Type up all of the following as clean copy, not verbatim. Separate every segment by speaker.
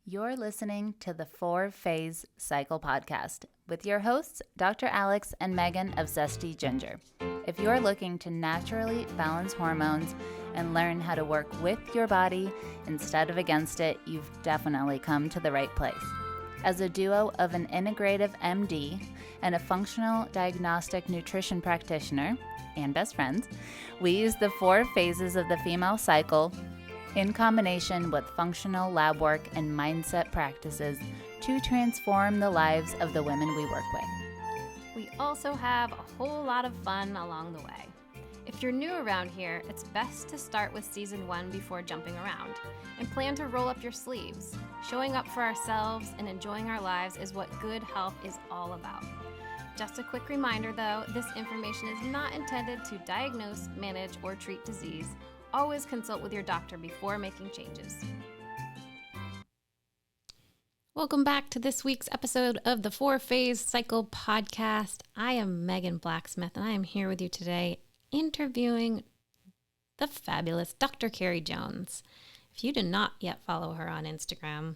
Speaker 1: You're listening to the 4-Phase Cycle podcast with your hosts, Dr. Alex and Megan of ZESTY Ginger. If you're looking to naturally balance hormones and learn how to work with your body instead of against it, you've definitely come to the right place. As a duo of an integrative MD and a functional diagnostic nutrition practitioner and best friends, we use the 4 phases of the female cycle in combination with functional lab work and mindset practices to transform the lives of the women we work with.
Speaker 2: We also have a whole lot of fun along the way. If you're new around here, it's best to start with season 1 before jumping around and plan to roll up your sleeves. Showing up for ourselves and enjoying our lives is what good health is all about. Just a quick reminder though, this information is not intended to diagnose, manage, or treat disease. Always consult with your doctor before making changes. Welcome back to this week's episode of the 4-Phase Cycle podcast. I am Megan Blacksmith, and I am here with you today interviewing the fabulous Dr. Carrie Jones. If you did not yet follow her on Instagram,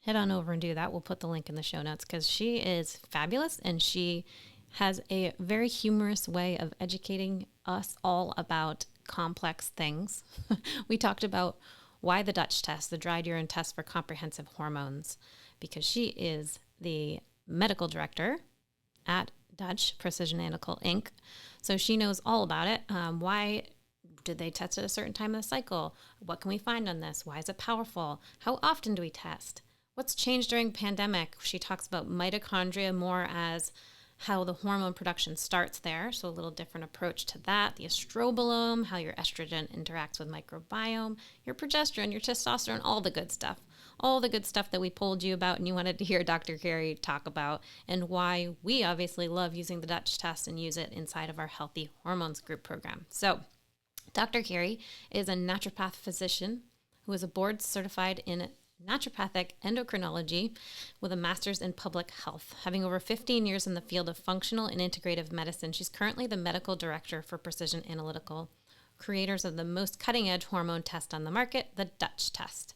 Speaker 2: head on over and do that. We'll put the link in the show notes because she is fabulous and she has a very humorous way of educating us all about complex things. We talked about why the Dutch test, the dried urine test for comprehensive hormones, because she is the medical director at Dutch Precision Analytical Inc. So she knows all about it. Why did they test at a certain time of the cycle? What can we find on this? Why is it powerful? How often do we test? What's changed during pandemic? She talks about mitochondria more as how the hormone production starts there, so a little different approach to that. The estrobolome, how your estrogen interacts with microbiome, your progesterone, your testosterone, all the good stuff. All the good stuff that we told you about and you wanted to hear Dr. Carrie talk about, and why we obviously love using the Dutch test and use it inside of our Healthy Hormones Group program. So Dr. Carrie is a naturopath physician who is a board certified in Naturopathic Endocrinology with a master's in public health. Having over 15 years in the field of functional and integrative medicine, she's currently the medical director for Precision Analytical, creators of the most cutting-edge hormone test on the market, the Dutch test.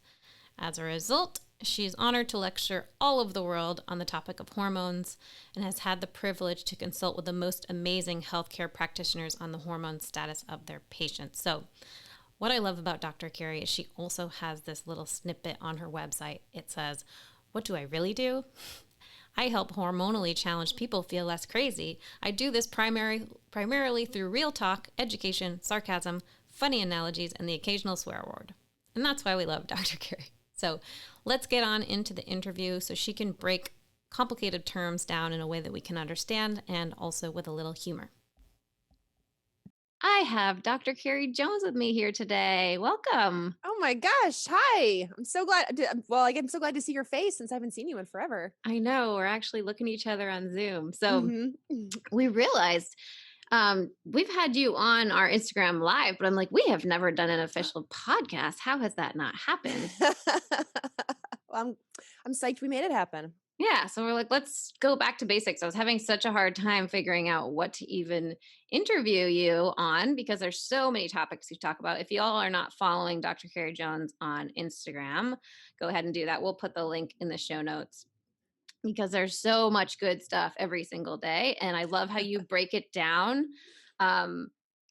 Speaker 2: As a result, she's honored to lecture all over the world on the topic of hormones and has had the privilege to consult with the most amazing healthcare practitioners on the hormone status of their patients. So what I love about Dr. Carrie is she also has this little snippet on her website. It says, "What do I really do? I help hormonally challenged people feel less crazy. I do this primarily through real talk, education, sarcasm, funny analogies, and the occasional swear word." And that's why we love Dr. Carrie. So let's get on into the interview so she can break complicated terms down in a way that we can understand and also with a little humor. I have Dr. Carrie Jones with me here today. Welcome.
Speaker 3: Oh my gosh. Hi. I'm so glad. Well, I'm so glad to see your face since I haven't seen you in forever.
Speaker 2: I know, we're actually looking at each other on Zoom. So
Speaker 3: Mm-hmm.
Speaker 2: we realized we've had you on our Instagram live, but I'm like, we have never done an official podcast. How has that not happened?
Speaker 3: Well, I'm psyched we made it happen.
Speaker 2: Yeah, so we're like, let's go back to basics. I was having such a hard time figuring out what to even interview you on because there's so many topics to talk about. If you all are not following Dr. Carrie Jones on Instagram, go ahead and do that. We'll put the link in the show notes because there's so much good stuff every single day. And I love how you break it down.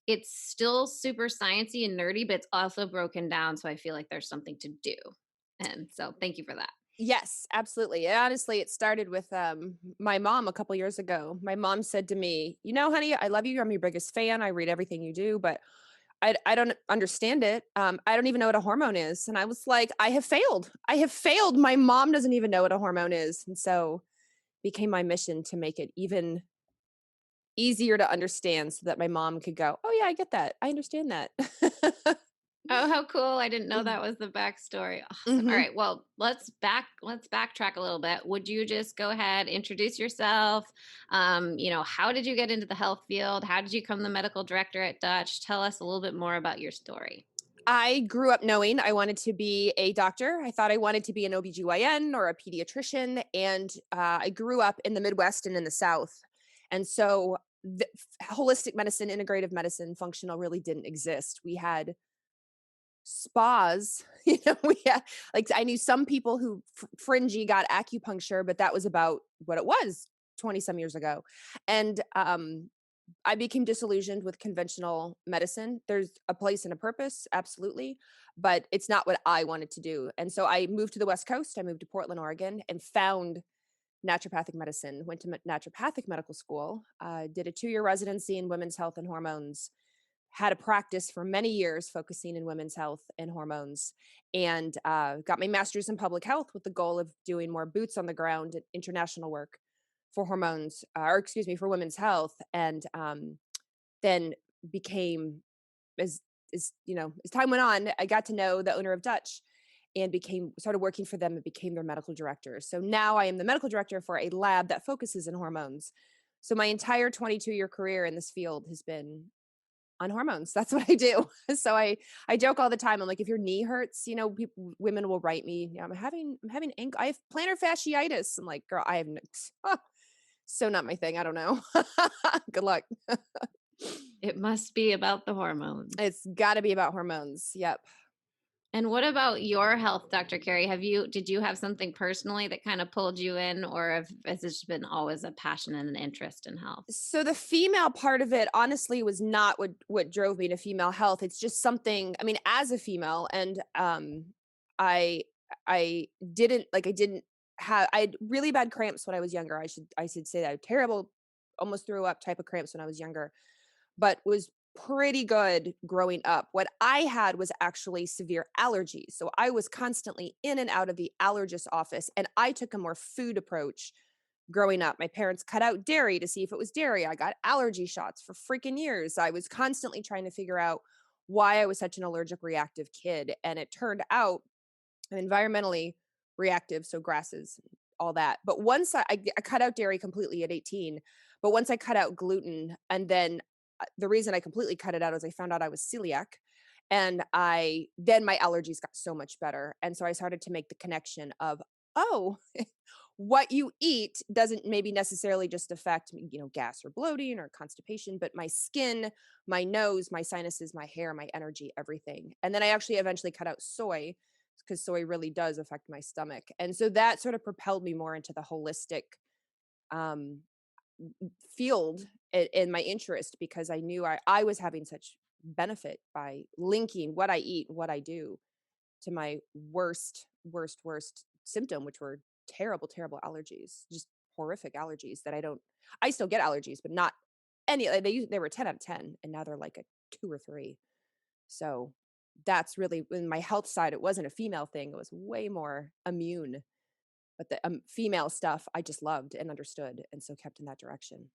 Speaker 2: It's still super sciencey and nerdy, but it's also broken down. So I feel like there's something to do. And so thank you for that.
Speaker 3: Yes, absolutely. And honestly, it started with my mom a couple years ago. My mom said to me, honey, I love you. I'm your biggest fan. I read everything you do, but I don't understand it. I don't even know what a hormone is. And I was like, I have failed. I have failed. My mom doesn't even know what a hormone is. And so it became my mission to make it even easier to understand so that my mom could go, oh yeah, I get that. I understand that.
Speaker 2: Oh, how cool. I didn't know that was the backstory. Awesome.
Speaker 3: Mm-hmm.
Speaker 2: All right. Well, let's backtrack a little bit. Would you just go ahead, introduce yourself? How did you get into the health field? How did you become the medical director at Dutch? Tell us a little bit more about your story.
Speaker 3: I grew up knowing I wanted to be a doctor. I thought I wanted to be an OBGYN or a pediatrician. And I grew up in the Midwest and in the South. And so holistic medicine, integrative medicine, functional really didn't exist. We had spas. We had, like, I knew some people who fringy got acupuncture, but that was about what it was 20 some years ago. And I became disillusioned with conventional medicine. There's a place and a purpose, absolutely, but it's not what I wanted to do. And so I moved to the West Coast. I moved to Portland, Oregon, and found naturopathic medicine. Went to naturopathic medical school, did a 2-year residency in women's health and hormones, had a practice for many years focusing in women's health and hormones, and got my master's in public health with the goal of doing more boots on the ground and international work for hormones, or excuse me, for women's health. And then became, as time went on, I got to know the owner of Dutch and started working for them and became their medical director. So now I am the medical director for a lab that focuses in hormones. So my entire 22-year career in this field has been on hormones. That's what I do. So I joke all the time. I'm like, if your knee hurts, women will write me, I'm having ankle, I have plantar fasciitis. I'm like, girl, I have so not my thing. I don't know. Good luck.
Speaker 2: It must be about the hormones.
Speaker 3: It's got to be about hormones. Yep.
Speaker 2: And what about your health, Dr. Carrie? Did you have something personally that kind of pulled you in, or has this been always a passion and an interest in health?
Speaker 3: So the female part of it honestly was not what drove me to female health. It's just something, I mean, as a female, and I I had really bad cramps when I was younger. I should say that. I had terrible, almost threw up type of cramps when I was younger, but was pretty good growing up. What I had was actually severe allergies. So I was constantly in and out of the allergist office, and I took a more food approach growing up. My parents cut out dairy to see if it was dairy. I got allergy shots for freaking years. I was constantly trying to figure out why I was such an allergic reactive kid. And it turned out I'm environmentally reactive, so grasses, all that. But once I cut out dairy completely at 18, but once I cut out gluten, and then the reason I completely cut it out is I found out I was celiac, and then my allergies got so much better. And so I started to make the connection of, oh, what you eat doesn't maybe necessarily just affect, gas or bloating or constipation, but my skin, my nose, my sinuses, my hair, my energy, everything. And then I actually eventually cut out soy because soy really does affect my stomach. And so that sort of propelled me more into the holistic um, field in my interest, because I knew I was having such benefit by linking what I eat, what I do, to my worst symptom, which were terrible, terrible allergies, just horrific allergies that I still get allergies, but not any, like, they were 10 out of 10, and now they're like a 2 or 3. So that's really, in my health side, it wasn't a female thing. It was way more immune, but the female stuff I just loved and understood. And so kept in that direction.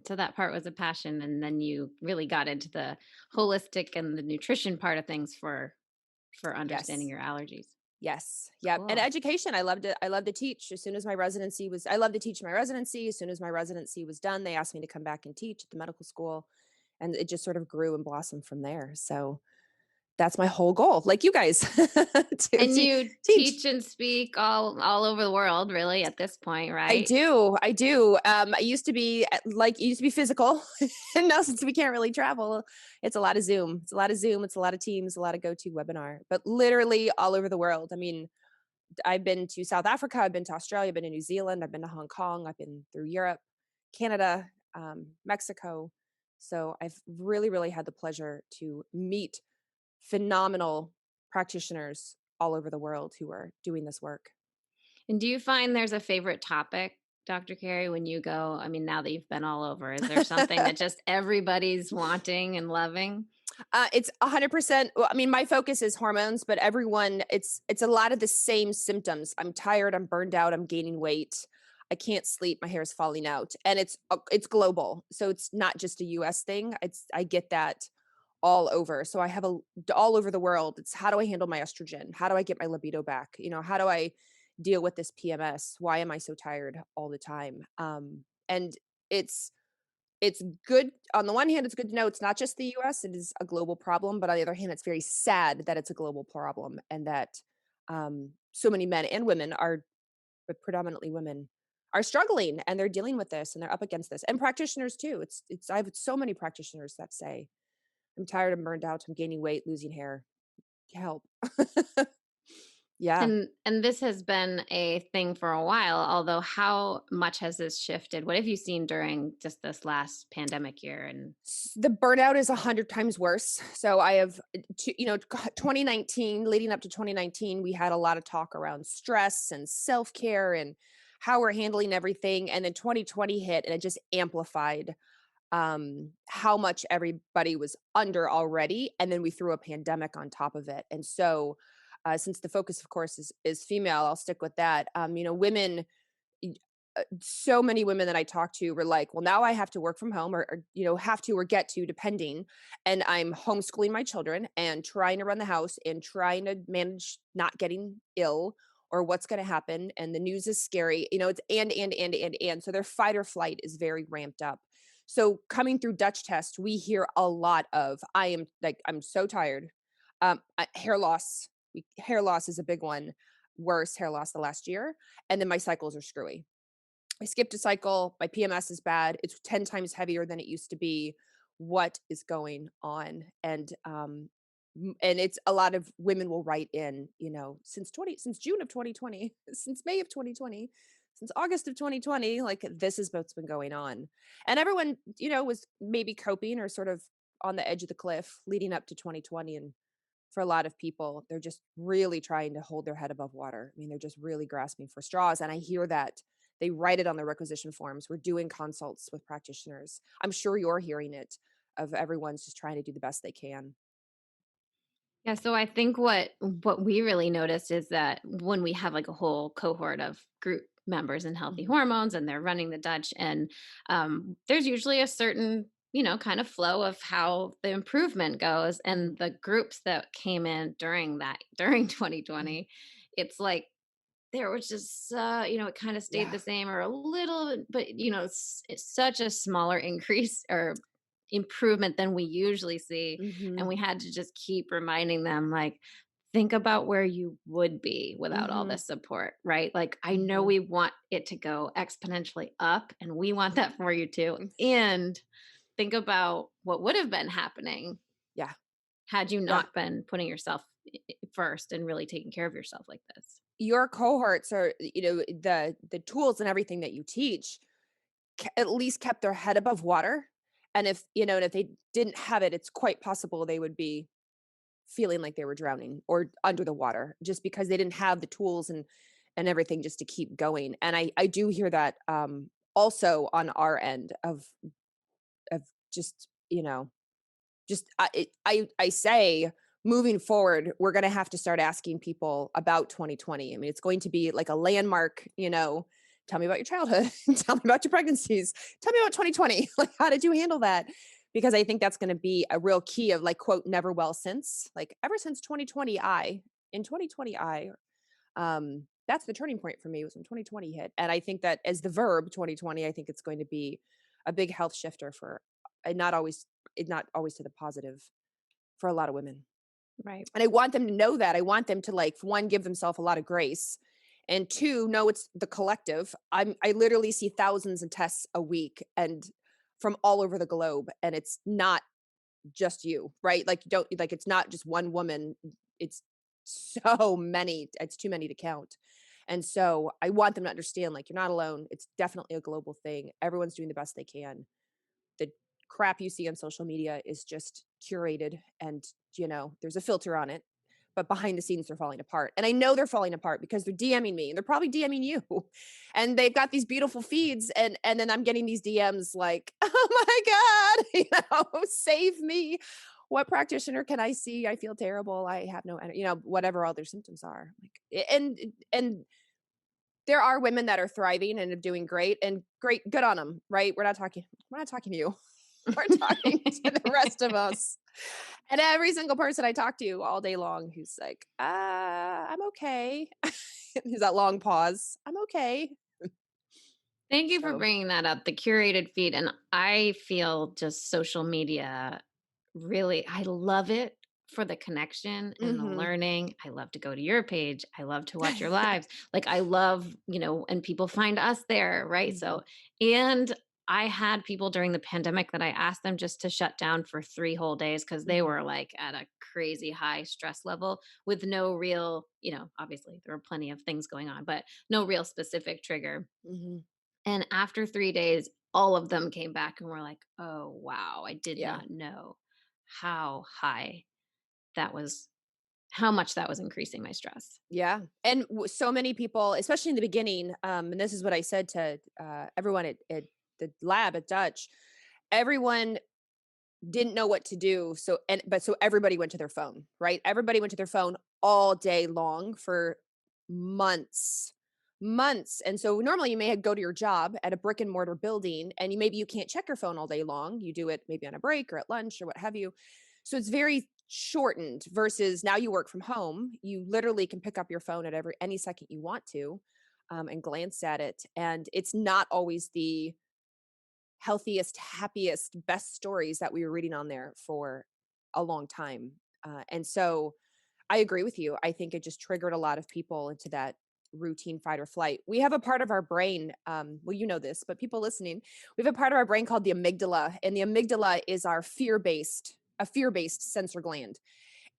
Speaker 2: So that part was a passion, and then you really got into the holistic and the nutrition part of things for understanding
Speaker 3: Yes.
Speaker 2: your allergies.
Speaker 3: Yes. Yep. And
Speaker 2: Cool.
Speaker 3: education, I loved it. I loved to teach. As soon as my residency was, I loved to teach my residency. As soon as my residency was done, they asked me to come back and teach at the medical school. And it just sort of grew and blossomed from there. So that's my whole goal, like you guys, to
Speaker 2: And you
Speaker 3: teach.
Speaker 2: teach and speak all over the world, really, at this point,
Speaker 3: I
Speaker 2: right?
Speaker 3: do. I do. I used to be it used to be physical. And now, since we can't really travel, it's a lot of Zoom. It's a lot of Zoom. It's a lot of Teams, a lot of GoToWebinar, but literally all over the world. I mean, I've been to South Africa, I've been to Australia, I've been to New Zealand, I've been to Hong Kong, I've been through Europe, Canada, Mexico. So I've really, really had the pleasure to meet phenomenal practitioners all over the world who are doing this work.
Speaker 2: And do you find there's a favorite topic, Dr. Carey, when you go? I mean, now that you've been all over, is there something that just everybody's wanting and loving?
Speaker 3: It's 100%. Well, I mean, my focus is hormones, but everyone, it's a lot of the same symptoms. I'm tired. I'm burned out. I'm gaining weight. I can't sleep. My hair is falling out, and it's global. So it's not just a U.S. thing. I get that all over. So I have all over the world. It's, how do I handle my estrogen? How do I get my libido back? How do I deal with this PMS? Why am I so tired all the time? And it's it's good. On the one hand, it's good to know it's not just the US, it is a global problem, but on the other hand, it's very sad that it's a global problem, and that so many men and women but predominantly women, are struggling, and they're dealing with this, and they're up against this. And practitioners too. I have so many practitioners that say, I'm tired, I'm burned out, I'm gaining weight, losing hair. help. Yeah.
Speaker 2: And this has been a thing for a while, although how much has this shifted? What have you seen during just this last pandemic year? And
Speaker 3: The burnout is 100 times worse. So I have, 2019, leading up to 2019, we had a lot of talk around stress and self care and how we're handling everything. And then 2020 hit and it just amplified how much everybody was under already. And then we threw a pandemic on top of it. And so, since the focus, of course, is female, I'll stick with that. Women so many women that I talk to were like, well, now I have to work from home or have to or get to depending. And I'm homeschooling my children and trying to run the house and trying to manage not getting ill or what's going to happen. And the news is scary. It's and. So their fight or flight is very ramped up. So coming through Dutch test, we hear a lot of, I'm so tired. Hair loss. Hair loss is a big one. Worse hair loss the last year. And then my cycles are screwy. I skipped a cycle. My PMS is bad. It's 10 times heavier than it used to be. What is going on? And it's a lot of women will write in, since June of 2020, since May of 2020, since August of 2020, like this is what's been going on. And everyone, was maybe coping or sort of on the edge of the cliff leading up to 2020. And for a lot of people, they're just really trying to hold their head above water. I mean, they're just really grasping for straws. And I hear that they write it on the requisition forms. We're doing consults with practitioners. I'm sure you're hearing it of everyone's just trying to do the best they can.
Speaker 2: yeah, so I think what we really noticed is that when we have like a whole cohort of group members in healthy
Speaker 3: Mhm.
Speaker 2: hormones and they're running the Dutch, and there's usually a certain kind of flow of how the improvement goes.
Speaker 3: Mhm.
Speaker 2: And the groups that came in during
Speaker 3: Mhm.
Speaker 2: 2020, it's like there was just it kind of stayed
Speaker 3: Yeah.
Speaker 2: the same or a little, but it's such a smaller increase or improvement than we usually see. And
Speaker 3: Mhm.
Speaker 2: we had to just keep reminding them, like, think about where you would be without all
Speaker 3: Mhm.
Speaker 2: this support, right? Like, I know
Speaker 3: Mhm.
Speaker 2: we want it to go exponentially up, and we want that for you too.
Speaker 3: Mm.
Speaker 2: And think about what would have been happening
Speaker 3: Yeah.
Speaker 2: had you
Speaker 3: Yeah.
Speaker 2: not been putting yourself first and really taking care of yourself like this.
Speaker 3: Your cohorts are, the tools and everything that you teach at least kept their head above water. And if they didn't have it, it's quite possible they would be feeling like they were drowning or under the water just because they didn't have the tools and everything just to keep going. And I do hear that also on our end of just just I say moving forward we're going to have to start asking people about 2020. I mean, it's going to be like a landmark. Tell me about your childhood. Tell me about your pregnancies. Tell me about 2020. Like, how did you handle that? Because I think that's going to be a real key of, like, quote, never well since, like, ever since 2020 in 2020 that's the turning point for me, was when 2020 hit. And I think that as the verb 2020, I think it's going to be a big health shifter for, and not always to the positive for a lot of women.
Speaker 2: Right.
Speaker 3: And I want them to know that. I want them to, like, one, give themselves a lot of grace, and two, know it's the collective. I literally see thousands of tests a week and from all over the globe, and it's not just you, right? Like, don't like it's not just one woman. It's so many. It's too many to count. And so I want them to understand, like, you're not alone. It's definitely a global thing. Everyone's doing the best they can. The crap you see on social media is just curated, and there's a filter on it, but behind the scenes they're falling apart. And I know they're falling apart because they're DMing me and they're probably DMing you. And they've got these beautiful feeds, and then I'm getting these DMs like, oh my god, save me. What practitioner can I see? I feel terrible. I have no energy, whatever all their symptoms are. Like, and there are women that are thriving and are doing great, and great, good on them, right? We're not talking to you. We're talking to the rest of us. And every single person I talk to all day long who's like, I'm okay. There's that long pause. I'm okay.
Speaker 2: Thank you for
Speaker 3: So,
Speaker 2: bringing that up, the curated feed. And I feel just social media really, I love it for the connection and the
Speaker 3: mhm.
Speaker 2: learning. I love to go to your page. I love to watch your lives. Like, I love, and people find us there, right?
Speaker 3: Mhm.
Speaker 2: So, and I had people during the pandemic that I asked them just to shut down for 3 whole days because they
Speaker 3: Mhm.
Speaker 2: were, like, at a crazy high stress level with no real, obviously, there were plenty of things going on, but no real specific trigger.
Speaker 3: Mhm.
Speaker 2: And after 3 days, all of them came back and were like, "Oh, wow, I did
Speaker 3: Yeah.
Speaker 2: not know how high that was how much that was increasing my stress."
Speaker 3: Yeah. And so many people, especially in the beginning, and this is what I said to everyone at the lab at Dutch, everyone didn't know what to do. So everybody went to their phone, right? Everybody went to their phone all day long for months. Months. And so normally you may go to your job at a brick and mortar building and maybe you can't check your phone all day long. You do it maybe on a break or at lunch or what have you. So it's very shortened versus now you work from home. You literally can pick up your phone at any second you want to, and glance at it. And it's not always the healthiest, happiest, best stories that we were reading on there for a long time. And so I agree with you. I think it just triggered a lot of people into that routine fight or flight. We have a part of our brain, well, you know this, but people listening, we have a part of our brain called the amygdala, and the amygdala is our a fear-based sensor gland.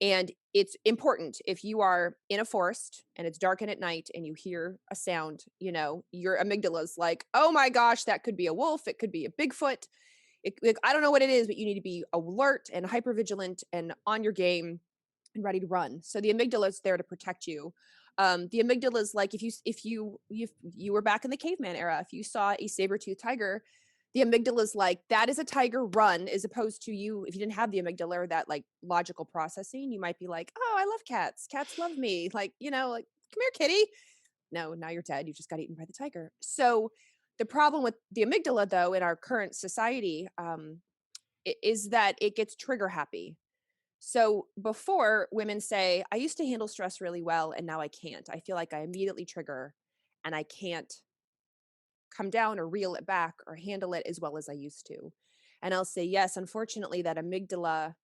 Speaker 3: And it's important if you are in a forest and it's dark and at night and you hear a sound, your amygdala's like, oh my gosh, that could be a wolf. It could be a Bigfoot. Like, I don't know what it is, but you need to be alert and hypervigilant and on your game and ready to run. So the amygdala is there to protect you. The amygdala is like if you were back in the caveman era, if you saw a saber-toothed tiger, the amygdala is like that is a tiger, run, as opposed to you if you didn't have the amygdala or that like logical processing, you might be like, oh, I love cats. Cats love me. Like, like, come here, kitty. No, now you're dead. You just got eaten by the tiger. So the problem with the amygdala, though, in our current society, is that it gets trigger happy. So before women say, I used to handle stress really well and now I can't. I feel like I immediately trigger and I can't come down or reel it back or handle it as well as I used to. And I'll say, yes, unfortunately, that amygdala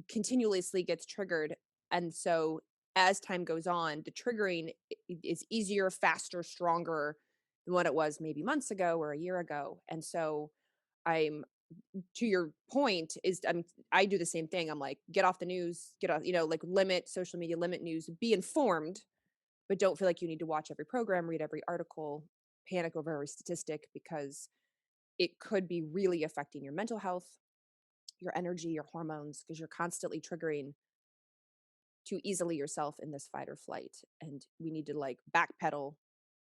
Speaker 3: continuously gets triggered. And so as time goes on, the triggering is easier, faster, stronger than what it was maybe months ago or a year ago. And so I'm to your point is I do the same thing. I'm like, get off the news, get off, like limit social media, limit news, be informed, but don't feel like you need to watch every program, read every article, panic over every statistic because it could be really affecting your mental health, your energy, your hormones, because you're constantly triggering too easily yourself in this fight or flight. And we need to like backpedal,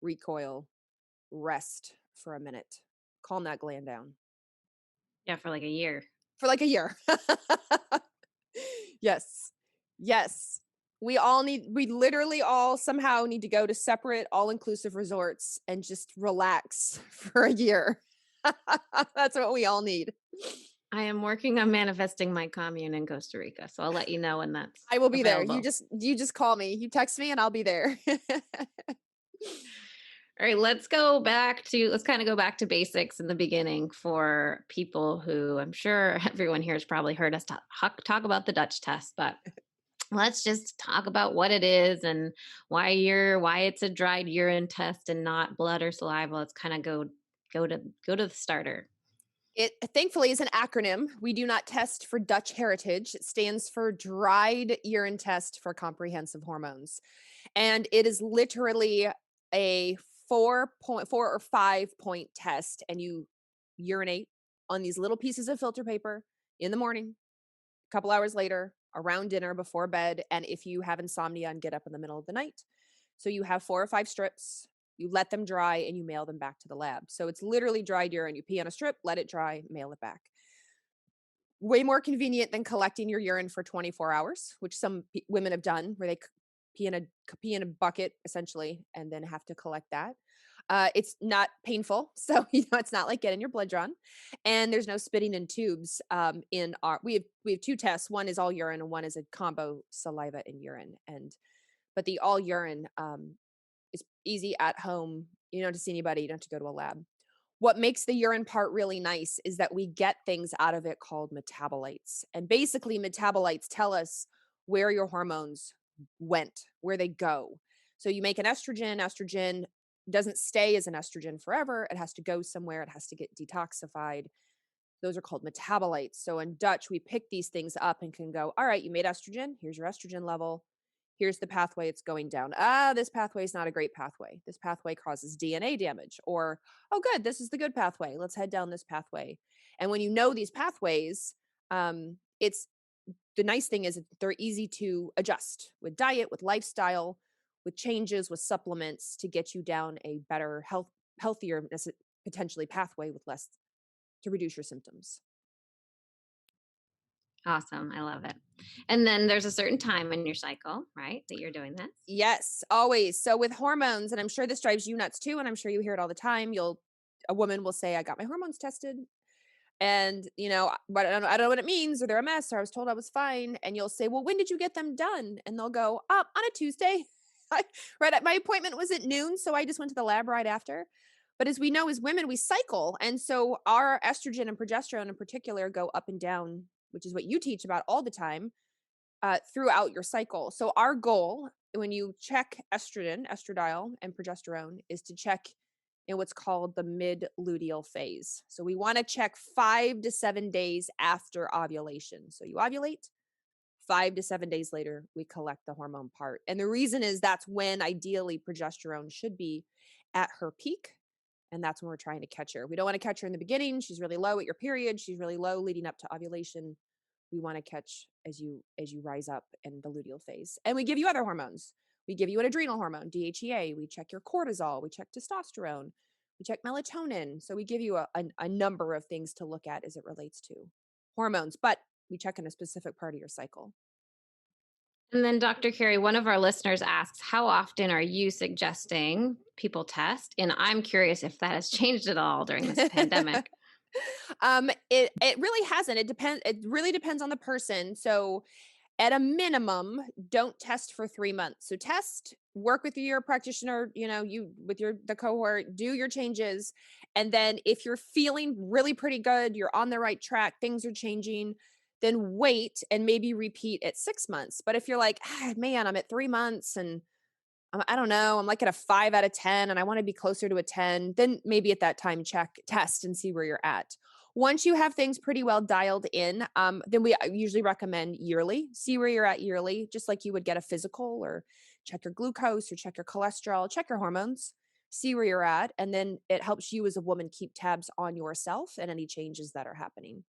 Speaker 3: recoil, rest for a minute, calm that gland down
Speaker 2: Yeah, for like a year.
Speaker 3: for like a year. Yes. Yes. We literally all somehow need to go to separate all-inclusive resorts and just relax for a year. That's what we all need.
Speaker 2: I am working on manifesting my commune in Costa Rica, so I'll let you know when that's
Speaker 3: I will be there. You
Speaker 2: available.
Speaker 3: just you just call me. You text me and I'll be there.
Speaker 2: All right, let's kind of go back to basics in the beginning for people who I'm sure everyone here has probably heard us talk about the Dutch test, but let's just talk about what it is and why it's a dried urine test and not blood or saliva. Let's kind of go to the starter.
Speaker 3: It thankfully is an acronym. We do not test for Dutch heritage. It stands for Dried Urine Test for Comprehensive Hormones. And it is literally a 4 or 5 point test. And you urinate on these little pieces of filter paper in the morning, a couple hours later, around dinner, before bed. And if you have insomnia and get up in the middle of the night. So you have 4 or 5 strips. You let them dry and you mail them back to the lab. So it's literally dried urine. You pee on a strip, let it dry, mail it back. Way more convenient than collecting your urine for 24 hours, which some women have done, where they pee in a bucket essentially, and then have to collect that. It's not painful, so it's not like getting your blood drawn, and there's no spitting in tubes. In our we have 2 tests. One is all urine, and one is a combo saliva and urine. And but the all urine is easy at home. You don't have to see anybody. You don't have to go to a lab. What makes the urine part really nice is that we get things out of it called metabolites. And basically, metabolites tell us where your hormones went, where they go. So you make an estrogen. Estrogen doesn't stay as an estrogen forever. It has to go somewhere. It has to get detoxified. Those are called metabolites. So in Dutch, we pick these things up and can go, all right, you made estrogen. Here's your estrogen level. Here's the pathway it's going down. This pathway is not a great pathway. This pathway causes DNA damage. Or, oh, good, this is the good pathway. Let's head down this pathway. And when you know these pathways, it's the nice thing is they're easy to adjust with diet, with lifestyle, with changes, with supplements to get you down a better healthier potentially pathway with less to reduce your symptoms.
Speaker 2: Awesome. I love it. And then there's a certain time in your cycle, right, that you're doing this?
Speaker 3: Yes, always. So with hormones, and I'm sure this drives you nuts too, and I'm sure you hear it all the time. A woman will say, "I got my hormones tested," and but I don't know what it means, or they're a mess, or I was told I was fine. And you'll say, "Well, when did you get them done?" And they'll go, "Up on a Tuesday." Right at my appointment was at noon, so I just went to the lab right after. But as we know, as women, we cycle, and so our estrogen and progesterone in particular go up and down, which is what you teach about all the time throughout your cycle. So our goal when you check estrogen, estradiol, and progesterone is to check in what's called the mid-luteal phase. So we want to check 5 to 7 days after ovulation. So you ovulate, 5 to 7 days later, we collect the hormone part. And the reason is that's when ideally progesterone should be at her peak. And that's when we're trying to catch her. We don't want to catch her in the beginning. She's really low at your period. She's really low leading up to ovulation. We want to catch as you rise up in the luteal phase. And we give you other hormones. We give you an adrenal hormone, DHEA. We check your cortisol. We check testosterone. We check melatonin. So we give you a number of things to look at as it relates to hormones, but we check in a specific part of your cycle.
Speaker 2: And then, Dr. Carrie, one of our listeners asks, how often are you suggesting people test? And I'm curious if that has changed at all during this pandemic.
Speaker 3: It really hasn't. It really depends on the person. So at a minimum, don't test for 3 months. So test, work with your practitioner, you with the cohort, do your changes. And then if you're feeling really pretty good, you're on the right track, things are changing, then wait and maybe repeat at 6 months. But if you're like, man, I'm at 3 months and I don't know, I'm like at a 5 out of 10 and I want to be closer to a 10, then maybe at that time test and see where you're at. Once you have things pretty well dialed in, then we usually recommend yearly. See where you're at yearly, just like you would get a physical or check your glucose or check your cholesterol, check your hormones, see where you're at. And then it helps you as a woman keep tabs on yourself and any changes that are happening.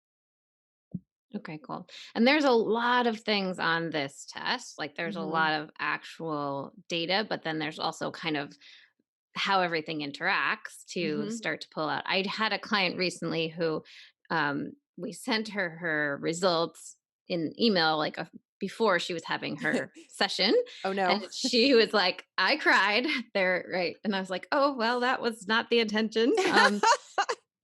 Speaker 2: Okay, cool. And there's a lot of things on this test. Like there's a
Speaker 3: Mhm.
Speaker 2: lot of actual data, but then there's also kind of how everything interacts to
Speaker 3: Mhm.
Speaker 2: start to pull out. I had a client recently who we sent her results in email before she was having her session,
Speaker 3: Oh no.
Speaker 2: and she was like, "I cried there, right?" And I was like, "Oh well, that was not the intention."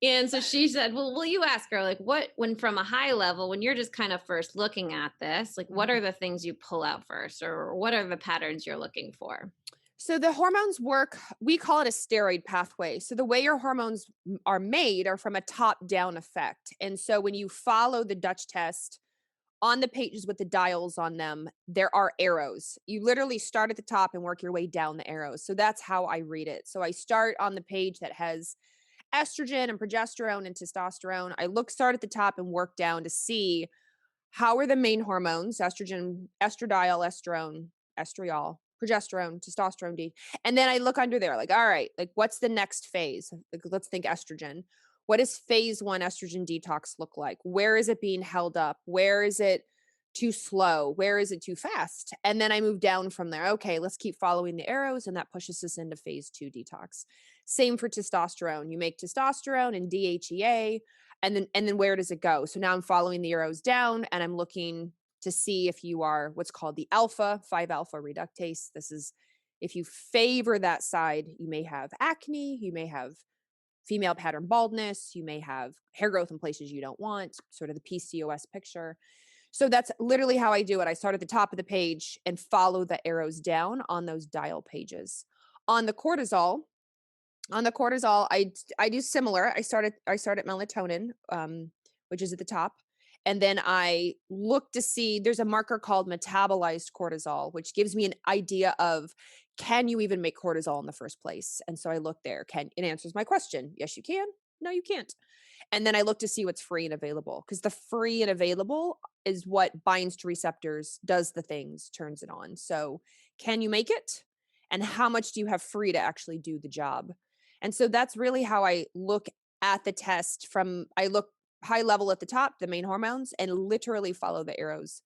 Speaker 2: And so she said, "Well, will you ask her when from a high level, when you're just kind of first looking at this, like what
Speaker 3: Mhm.
Speaker 2: are the things you pull out first, or what are the patterns you're looking for?"
Speaker 3: So the hormones work, we call it a steroid pathway. So the way your hormones are made are from a top down effect. And so when you follow the Dutch test on the pages with the dials on them, there are arrows. You literally start at the top and work your way down the arrows. So that's how I read it. So I start on the page that has estrogen and progesterone and testosterone. Start at the top and work down to see how are the main hormones, estrogen, estradiol, estriol, progesterone, testosterone, D. And then I look under there like, all right, like what's the next phase? Like, let's think estrogen. What does phase 1 estrogen detox look like? Where is it being held up? Where is it too slow? Where is it too fast? And then I move down from there. Okay, let's keep following the arrows, and that pushes us into phase 2 detox. Same for testosterone. You make testosterone and DHEA, and then where does it go? So now I'm following the arrows down and I'm looking to see if you are what's called the alpha 5 alpha reductase. This is if you favor that side, you may have acne, you may have female pattern baldness, you may have hair growth in places you don't want, sort of the PCOS picture. So that's literally how I do it. I start at the top of the page and follow the arrows down on those dial pages. On the cortisol, I do similar. I start at melatonin, which is at the top, And then I look to see there's a marker called metabolized cortisol, which gives me an idea of can you even make cortisol in the first place? And so I look there. Can it answers my question? Yes, you can. No, you can't. And then I look to see what's free and available because the free and available is what binds to receptors, does the things, turns it on. So, can you make it? And how much do you have free to actually do the job? And so that's really how I look at the test I look high level at the top, the main hormones, and literally follow the arrows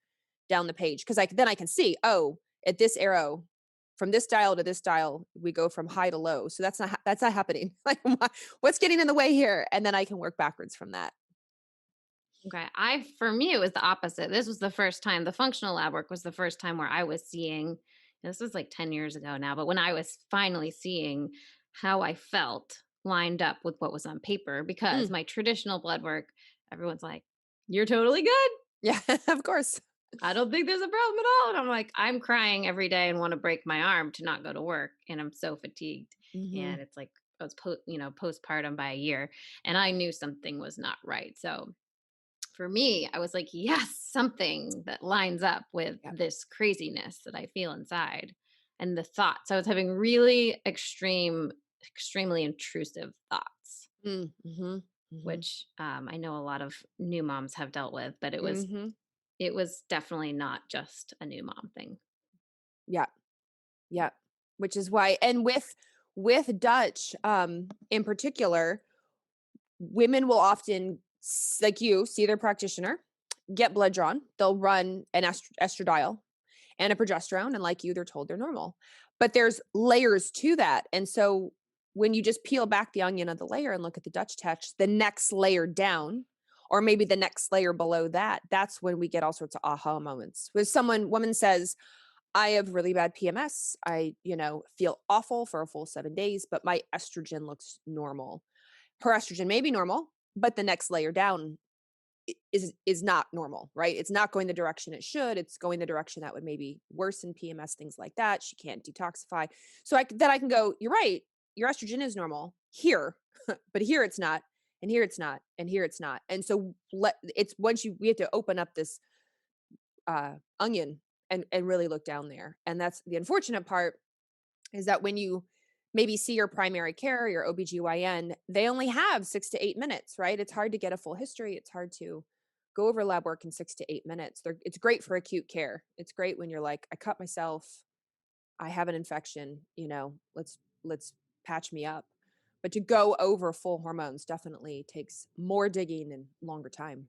Speaker 3: down the page because then I can see, oh, at this arrow, from this dial to this dial, we go from high to low. So that's not happening. Like, what's getting in the way here? And then I can work backwards from that.
Speaker 2: Okay. For me, it was the opposite. This was the first time, the functional lab work was the first time where I was seeing, this was like 10 years ago now, but when I was finally seeing how I felt lined up with what was on paper, because
Speaker 3: Mm.
Speaker 2: my traditional blood work, everyone's like, you're totally good.
Speaker 3: Yeah, of course.
Speaker 2: I don't think there's a problem at all. And I'm like, I'm crying every day and want to break my arm to not go to work. And I'm so fatigued.
Speaker 3: Hmm.
Speaker 2: And it's like, I was postpartum by a year, and I knew something was not right. So for me, I was like, yes, something that lines up with
Speaker 3: Yeah.
Speaker 2: this craziness that I feel inside and the thoughts. I was having really extremely intrusive thoughts,
Speaker 3: Mm-hmm. Hmm.
Speaker 2: which I know a lot of new moms have dealt with, but
Speaker 3: Hmm.
Speaker 2: it was definitely not just a new mom thing.
Speaker 3: Yeah. Yeah. Which is why, and with Dutch, in particular, women will often, like you, see their practitioner, get blood drawn. They'll run an estradiol and a progesterone, and like you, they're told they're normal. But there's layers to that, and so when you just peel back the onion of the layer and look at the Dutch test, the next layer down, or maybe the next layer below that, that's when we get all sorts of aha moments. When woman says, I have really bad PMS. Feel awful for a full 7 days, but my estrogen looks normal. Her estrogen may be normal, but the next layer down is not normal, right? It's not going the direction it should. It's going the direction that would maybe worsen PMS, things like that. She can't detoxify. So then I can go, you're right. Your estrogen is normal here, but here it's not, and here it's not, and here it's not. And so it's once we have to open up this onion and really look down there. And that's the unfortunate part, is that when you maybe see your primary care, your OBGYN, they only have 6 to 8 minutes, right? It's hard to get a full history. It's hard to go over lab work in 6 to 8 minutes. It's great for acute care. It's great when you're like, I cut myself, I have an infection, let's patch me up. But to go over full hormones definitely takes more digging and longer time.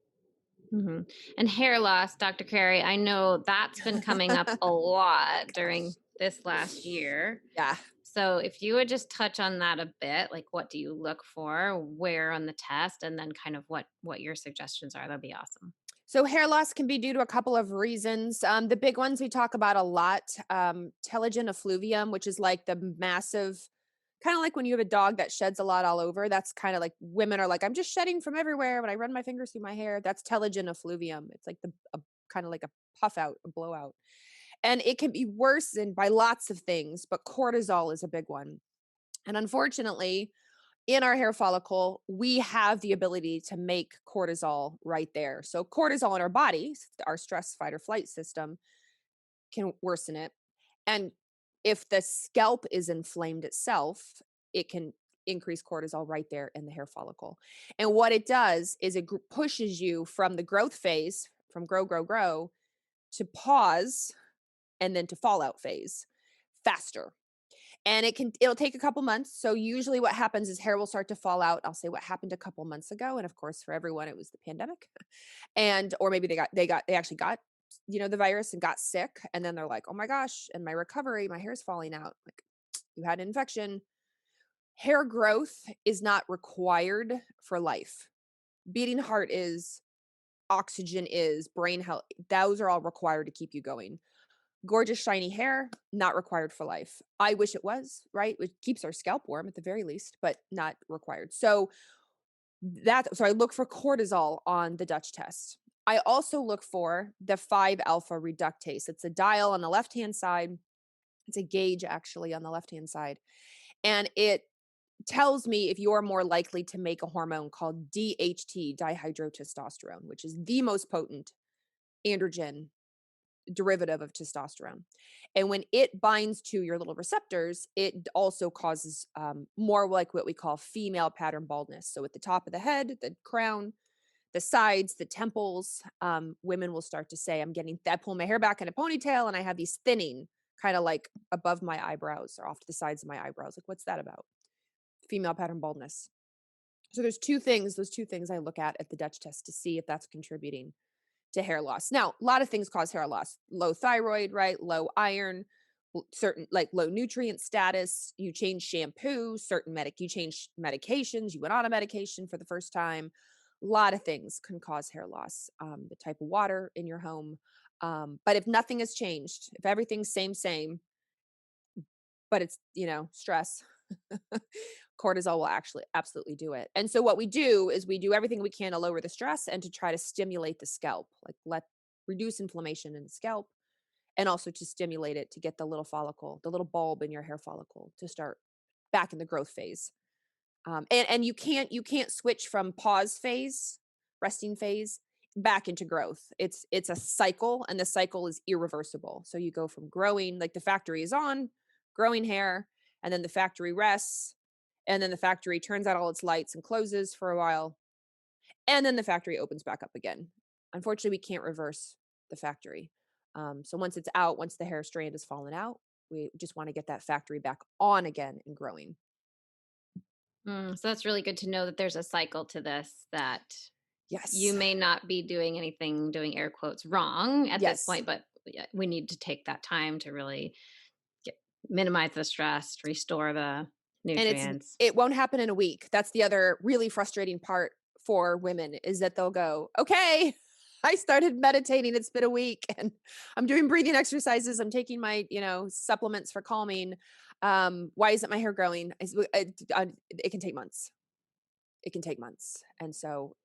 Speaker 2: Hmm. And hair loss, Dr. Carey, I know that's been coming up a lot during this last year.
Speaker 3: Yeah.
Speaker 2: So if you would just touch on that a bit, like what do you look for, where on the test, and then kind of what your suggestions are, that'd be awesome.
Speaker 3: So hair loss can be due to a couple of reasons. The big ones we talk about a lot, telogen effluvium, which is like the massive, kind of like when you have a dog that sheds a lot all over. That's kind of like women are like, I'm just shedding from everywhere when I run my fingers through my hair. That's telogen effluvium. It's like kind of like a puff out, a blowout. And it can be worsened by lots of things, but cortisol is a big one. And unfortunately, in our hair follicle, we have the ability to make cortisol right there. So, cortisol in our bodies, our stress, fight, or flight system, can worsen it. And if the scalp is inflamed itself, it can increase cortisol right there in the hair follicle. And what it does is it pushes you from the growth phase, from grow, grow, grow, to pause and then to fallout phase faster. And it'll take a couple months. So usually what happens is hair will start to fall out. I'll say what happened a couple months ago. And of course, for everyone, it was the pandemic. And or maybe they actually got, the virus and got sick. And then they're like, oh my gosh, and my recovery, my hair's falling out. Like, you had an infection. Hair growth is not required for life. Beating heart is, oxygen is, brain health, those are all required to keep you going. Gorgeous, shiny hair, not required for life. I wish it was, right? It keeps our scalp warm at the very least, but not required. So I look for cortisol on the Dutch test. I also look for the 5-alpha reductase. It's a dial on the left-hand side. It's a gauge actually on the left-hand side. And it tells me if you're more likely to make a hormone called DHT, dihydrotestosterone, which is the most potent androgen derivative of testosterone. And when it binds to your little receptors, it also causes more like what we call female pattern baldness. So at the top of the head, the crown, the sides, the temples, women will start to say, I pull my hair back in a ponytail and I have these thinning kind of like above my eyebrows or off to the sides of my eyebrows. Like, what's that about? Female pattern baldness. So those two things I look at the Dutch test to see if that's contributing to hair loss. Now, a lot of things cause hair loss. Low thyroid, right? Low iron, certain like low nutrient status. You change shampoo, you change medications. You went on a medication for the first time. A lot of things can cause hair loss. The type of water in your home. But if nothing has changed, if everything's same, but it's, stress, cortisol will actually absolutely do it. And so what we do is we do everything we can to lower the stress and to try to stimulate the scalp, like reduce inflammation in the scalp, and also to stimulate it to get the little follicle, the little bulb in your hair follicle to start back in the growth phase. And you can't switch from pause phase, resting phase, back into growth. It's a cycle, and the cycle is irreversible. So you go from growing, like the factory is on, growing hair, and then the factory rests, and then the factory turns out all its lights and closes for a while, and then the factory opens back up again. Unfortunately, we can't reverse the factory. So once it's out, once the hair strand has fallen out, we just want to get that factory back on again and growing.
Speaker 2: So that's really good to know that there's a cycle to this, that you
Speaker 3: Yes.
Speaker 2: may not be doing anything, doing air quotes, wrong at this
Speaker 3: Yes.
Speaker 2: point, but we need to take that time to really minimize the stress, restore the
Speaker 3: And
Speaker 2: nutrients.
Speaker 3: it won't happen in a week. That's the other really frustrating part for women, is that they'll go, okay, I started meditating. It's been a week and I'm doing breathing exercises. I'm taking my, supplements for calming. Why isn't my hair growing? It can take months. It can take months. And so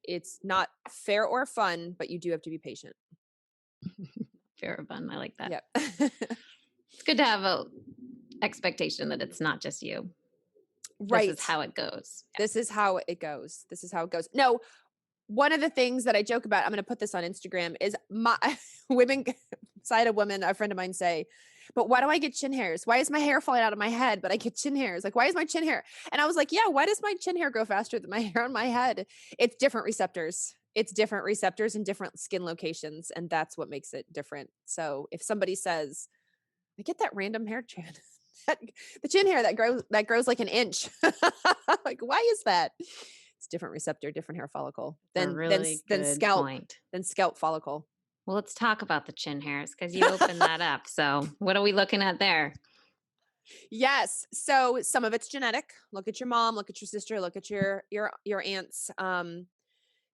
Speaker 3: it's not fair or fun, but you do have to be patient.
Speaker 2: Fair fun. I like that.
Speaker 3: Yep.
Speaker 2: It's good to have a expectation that it's not just you.
Speaker 3: Right.
Speaker 2: This is how it goes.
Speaker 3: This is how it goes. This is how it goes. No, one of the things that I joke about, I'm going to put this on Instagram, is my women, side of women, a friend of mine say, but why do I get chin hairs? Why is my hair falling out of my head, but I get chin hairs? Like, why is my chin hair? And I was like, yeah, why does my chin hair grow faster than my hair on my head? It's different receptors. It's different receptors in different skin locations. And that's what makes it different. So if somebody says, I get that random hair trend, the chin hair that grows like an inch. Like, why is that? It's different receptor, different hair follicle.
Speaker 2: Then really good point.
Speaker 3: Then scalp follicle.
Speaker 2: Well, let's talk about the chin hairs, because you opened that up. So what are we looking at there?
Speaker 3: Yes. So some of it's genetic. Look at your mom, look at your sister, look at your aunts.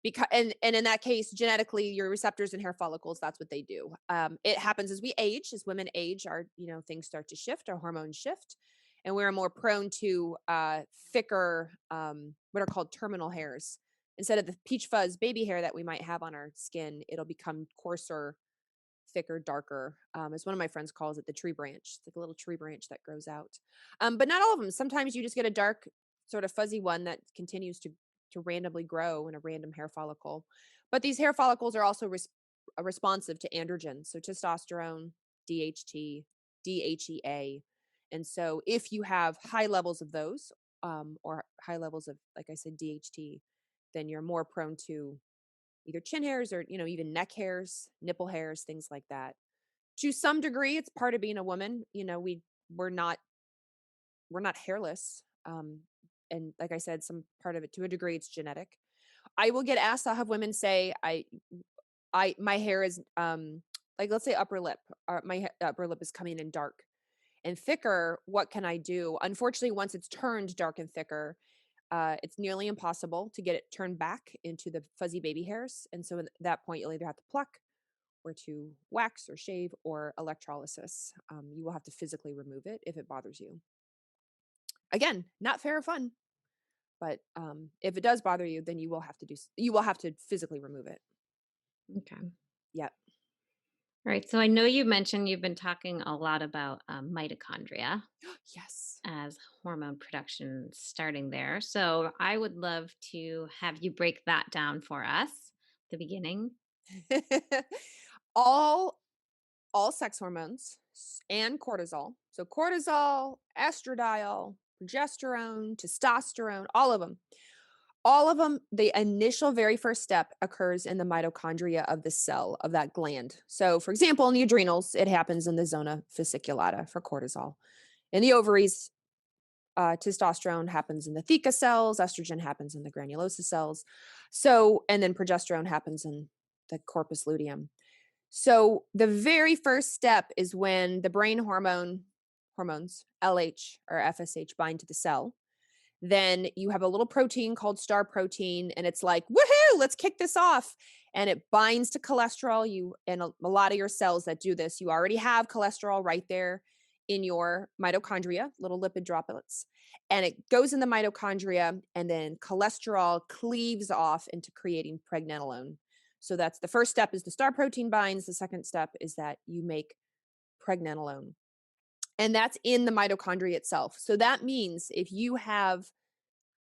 Speaker 3: Because and in that case, genetically, your receptors and hair follicles, that's what they do. It happens as we age, as women age, our things start to shift, our hormones shift, and we're more prone to thicker, what are called terminal hairs. Instead of the peach fuzz baby hair that we might have on our skin, it'll become coarser, thicker, darker. As one of my friends calls it, the tree branch. It's like a little tree branch that grows out. But not all of them. Sometimes you just get a dark, sort of fuzzy one that continues to randomly grow in a random hair follicle. But these hair follicles are also responsive to androgens, so testosterone, DHT, DHEA. And so if you have high levels of those, or high levels of, like I said, DHT, then you're more prone to either chin hairs or, even neck hairs, nipple hairs, things like that. To some degree, it's part of being a woman. We're not hairless. And like I said, some part of it, to a degree, it's genetic. I will get asked, I'll have women say, my hair is, like, let's say upper lip, my upper lip is coming in dark and thicker. What can I do? Unfortunately, once it's turned dark and thicker, it's nearly impossible to get it turned back into the fuzzy baby hairs. And so at that point, you'll either have to pluck or to wax or shave or electrolysis. You will have to physically remove it if it bothers you. Again, not fair or fun, but if it does bother you, then you will have to physically remove it.
Speaker 2: Okay.
Speaker 3: Yep.
Speaker 2: All right. So I know you mentioned you've been talking a lot about mitochondria.
Speaker 3: Yes.
Speaker 2: as hormone production starting there. So I would love to have you break that down for us, the beginning.
Speaker 3: all all sex hormones and cortisol. So cortisol, estradiol, progesterone, testosterone, all of them, the initial very first step occurs in the mitochondria of the cell of that gland. So, for example, in the adrenals, it happens in the zona fasciculata for cortisol. In the ovaries, testosterone happens in the theca cells, estrogen happens in the granulosa cells. So, and then progesterone happens in the corpus luteum. So, the very first step is when the brain hormones, LH or FSH, bind to the cell. Then you have a little protein called star protein, and it's like, woohoo, let's kick this off. And it binds to cholesterol. You and a lot of your cells that do this, you already have cholesterol right there in your mitochondria, little lipid droplets. And it goes in the mitochondria, and then cholesterol cleaves off into creating pregnenolone. So that's the first step is the star protein binds. The second step is that you make pregnenolone. And that's in the mitochondria itself. So that means if you have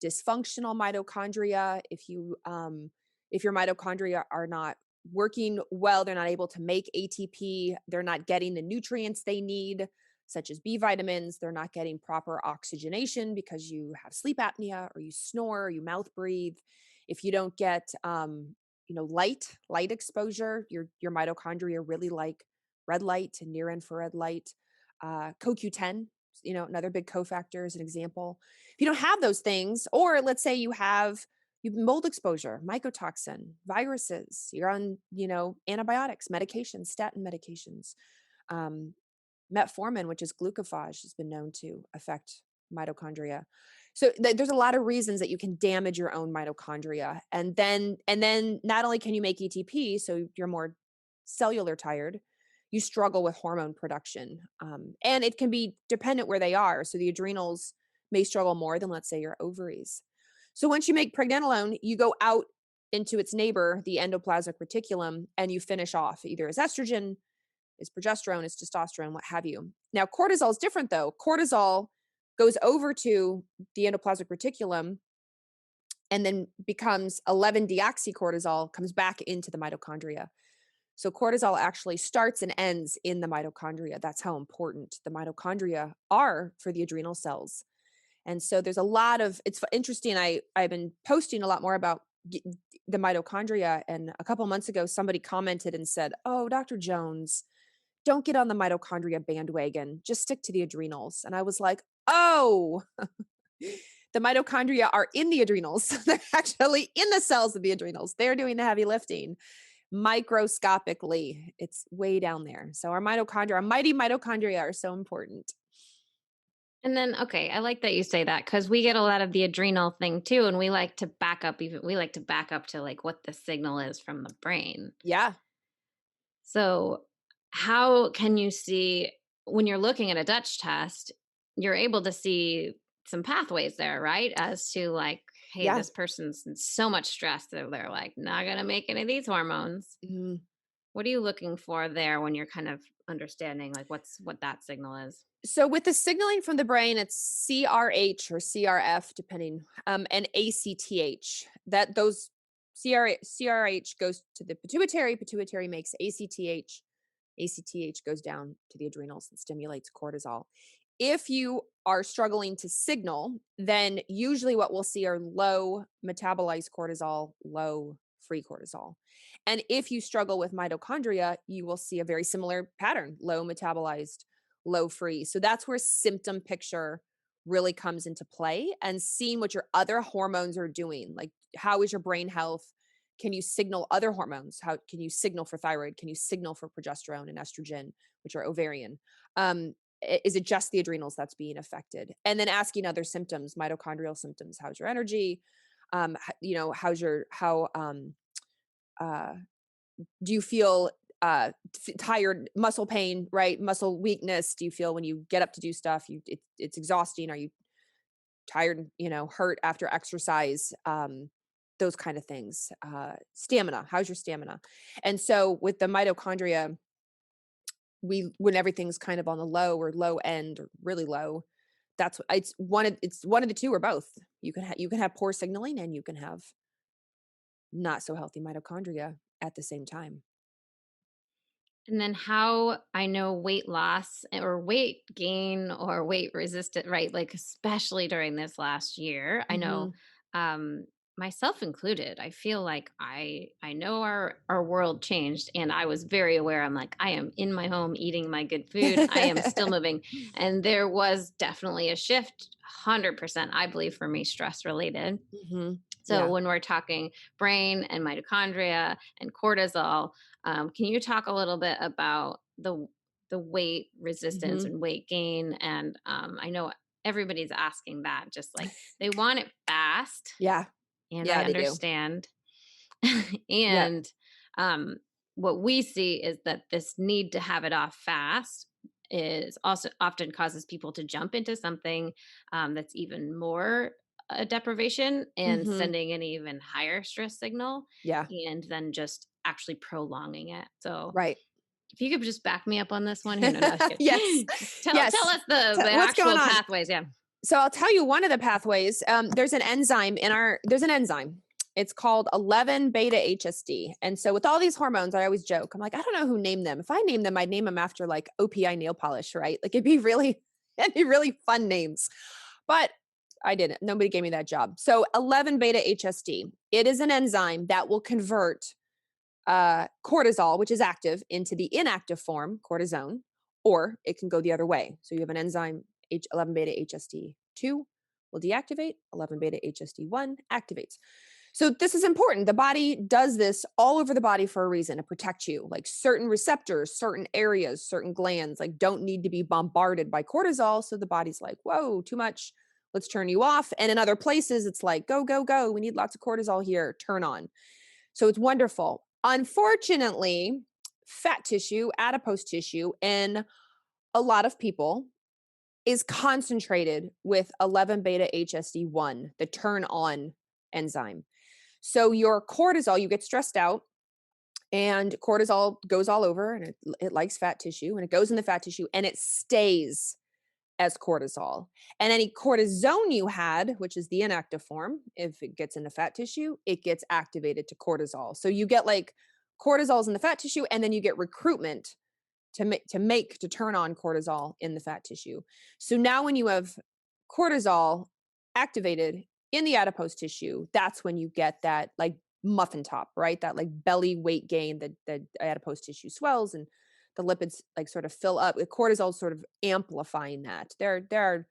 Speaker 3: dysfunctional mitochondria, if your mitochondria are not working well, they're not able to make ATP, they're not getting the nutrients they need, such as B vitamins, they're not getting proper oxygenation because you have sleep apnea or you snore, or you mouth breathe. If you don't get light exposure, your mitochondria really like red light and near infrared light. CoQ10, another big cofactor is an example. If you don't have those things, or let's say you have mold exposure, mycotoxin, viruses, you're on, antibiotics, medications, statin medications, metformin, which is glucophage, has been known to affect mitochondria. So there's a lot of reasons that you can damage your own mitochondria. And then not only can you make ATP, so you're more cellular tired, you struggle with hormone production. And it can be dependent where they are. So the adrenals may struggle more than, let's say, your ovaries. So once you make pregnenolone, you go out into its neighbor, the endoplasmic reticulum, and you finish off either as estrogen, as progesterone, as testosterone, what have you. Now, cortisol is different though. Cortisol goes over to the endoplasmic reticulum and then becomes 11-deoxycortisol, comes back into the mitochondria. So cortisol actually starts and ends in the mitochondria. That's how important the mitochondria are for the adrenal cells. And so there's a lot of, it's interesting. I've been posting a lot more about the mitochondria. And a couple months ago, somebody commented and said, "Oh, Dr. Jones, don't get on the mitochondria bandwagon. Just stick to the adrenals." And I was like, oh, the mitochondria are in the adrenals. They're actually in the cells of the adrenals. They're doing the heavy lifting. Microscopically, it's way down there. So our mitochondria, our mighty mitochondria, are so important.
Speaker 2: And then, okay, I like that you say that because we get a lot of the adrenal thing too. And we like to back up, we like to back up to like what the signal is from the brain.
Speaker 3: Yeah.
Speaker 2: So, how can you see when you're looking at a Dutch test, you're able to see some pathways there, right? As to like, hey,
Speaker 3: Yeah.
Speaker 2: this person's in so much stress that they're like not going to make any of these hormones.
Speaker 3: Mhm.
Speaker 2: What are you looking for there when you're kind of understanding like what that signal is?
Speaker 3: So with the signaling from the brain, it's CRH or CRF, depending, and ACTH. That those CRH goes to the pituitary. Pituitary makes ACTH. ACTH goes down to the adrenals and stimulates cortisol. If you are struggling to signal, then usually what we'll see are low metabolized cortisol, low free cortisol. And if you struggle with mitochondria, you will see a very similar pattern, low metabolized, low free. So that's where symptom picture really comes into play, and seeing what your other hormones are doing. Like, how is your brain health? Can you signal other hormones? How can you signal for thyroid? Can you signal for progesterone and estrogen, which are ovarian? Is it just the adrenals that's being affected? And then asking other symptoms, mitochondrial symptoms. How's your energy? How's your uh, do you feel tired, muscle pain, right? Muscle weakness. Do you feel when you get up to do stuff, it's exhausting? Are you tired, hurt after exercise? Those kind of things. Stamina. How's your stamina? And so with the mitochondria, when everything's kind of on the low or low end or really low, it's one of the two or both. You can have poor signaling and you can have not so healthy mitochondria at the same time.
Speaker 2: And then how I know weight loss or weight gain or weight resistant, right? Like especially during this last year, I know
Speaker 3: Mhm.
Speaker 2: um myself included, I feel like I know our world changed and I was very aware. I'm like, I am in my home eating my good food. I am still moving. And there was definitely a shift, 100%, I believe for me, stress related.
Speaker 3: Mhm.
Speaker 2: So
Speaker 3: Yeah.
Speaker 2: when we're talking brain and mitochondria and cortisol, can you talk a little bit about the weight resistance
Speaker 3: Mhm.
Speaker 2: and weight gain? And I know everybody's asking that, just like they want it fast,
Speaker 3: Yeah.
Speaker 2: and I
Speaker 3: Yeah, they do.
Speaker 2: understand.
Speaker 3: Yep.
Speaker 2: And um, what we see is that this need to have it off fast is also often causes people to jump into something that's even more a deprivation and
Speaker 3: Mhm.
Speaker 2: sending an even higher stress signal
Speaker 3: Yeah.
Speaker 2: and then just actually prolonging it. So
Speaker 3: Right.
Speaker 2: if you could just back me up on this one here. No, no, I was
Speaker 3: Yes.
Speaker 2: kidding. Tell
Speaker 3: Yes.
Speaker 2: us the
Speaker 3: What's going
Speaker 2: actual
Speaker 3: on?
Speaker 2: pathways. Yeah.
Speaker 3: So I'll tell you one of the pathways. There's an enzyme. It's called 11 beta HSD. And so with all these hormones, I always joke. I'm like, I don't know who named them. If I named them, I'd name them after like OPI nail polish, right? Like it'd be really fun names. But I didn't. Nobody gave me that job. So 11 beta HSD. It is an enzyme that will convert cortisol, which is active, into the inactive form, cortisone, or it can go the other way. So you have an enzyme, 11 beta HSD2 will deactivate, 11 beta HSD1 activates. So this is important. The body does this all over the body for a reason, to protect you. Like certain receptors, certain areas, certain glands, like don't need to be bombarded by cortisol. So the body's like, whoa, too much. Let's turn you off. And in other places, it's like, go, go, go. We need lots of cortisol here. Turn on. So it's wonderful. Unfortunately, fat tissue, adipose tissue in a lot of people is concentrated with 11 beta HSD1, the turn on enzyme. So your cortisol, you get stressed out and cortisol goes all over and it likes fat tissue and it goes in the fat tissue and it stays as cortisol. And any cortisone you had, which is the inactive form, if it gets into fat tissue, it gets activated to cortisol. So you get like cortisol's in the fat tissue, and then you get recruitment to turn on cortisol in the fat tissue. So now when you have cortisol activated in the adipose tissue, that's when you get that like muffin top, right? That like belly weight gain, the adipose tissue swells and the lipids like sort of fill up. The cortisol sort of amplifying that. There are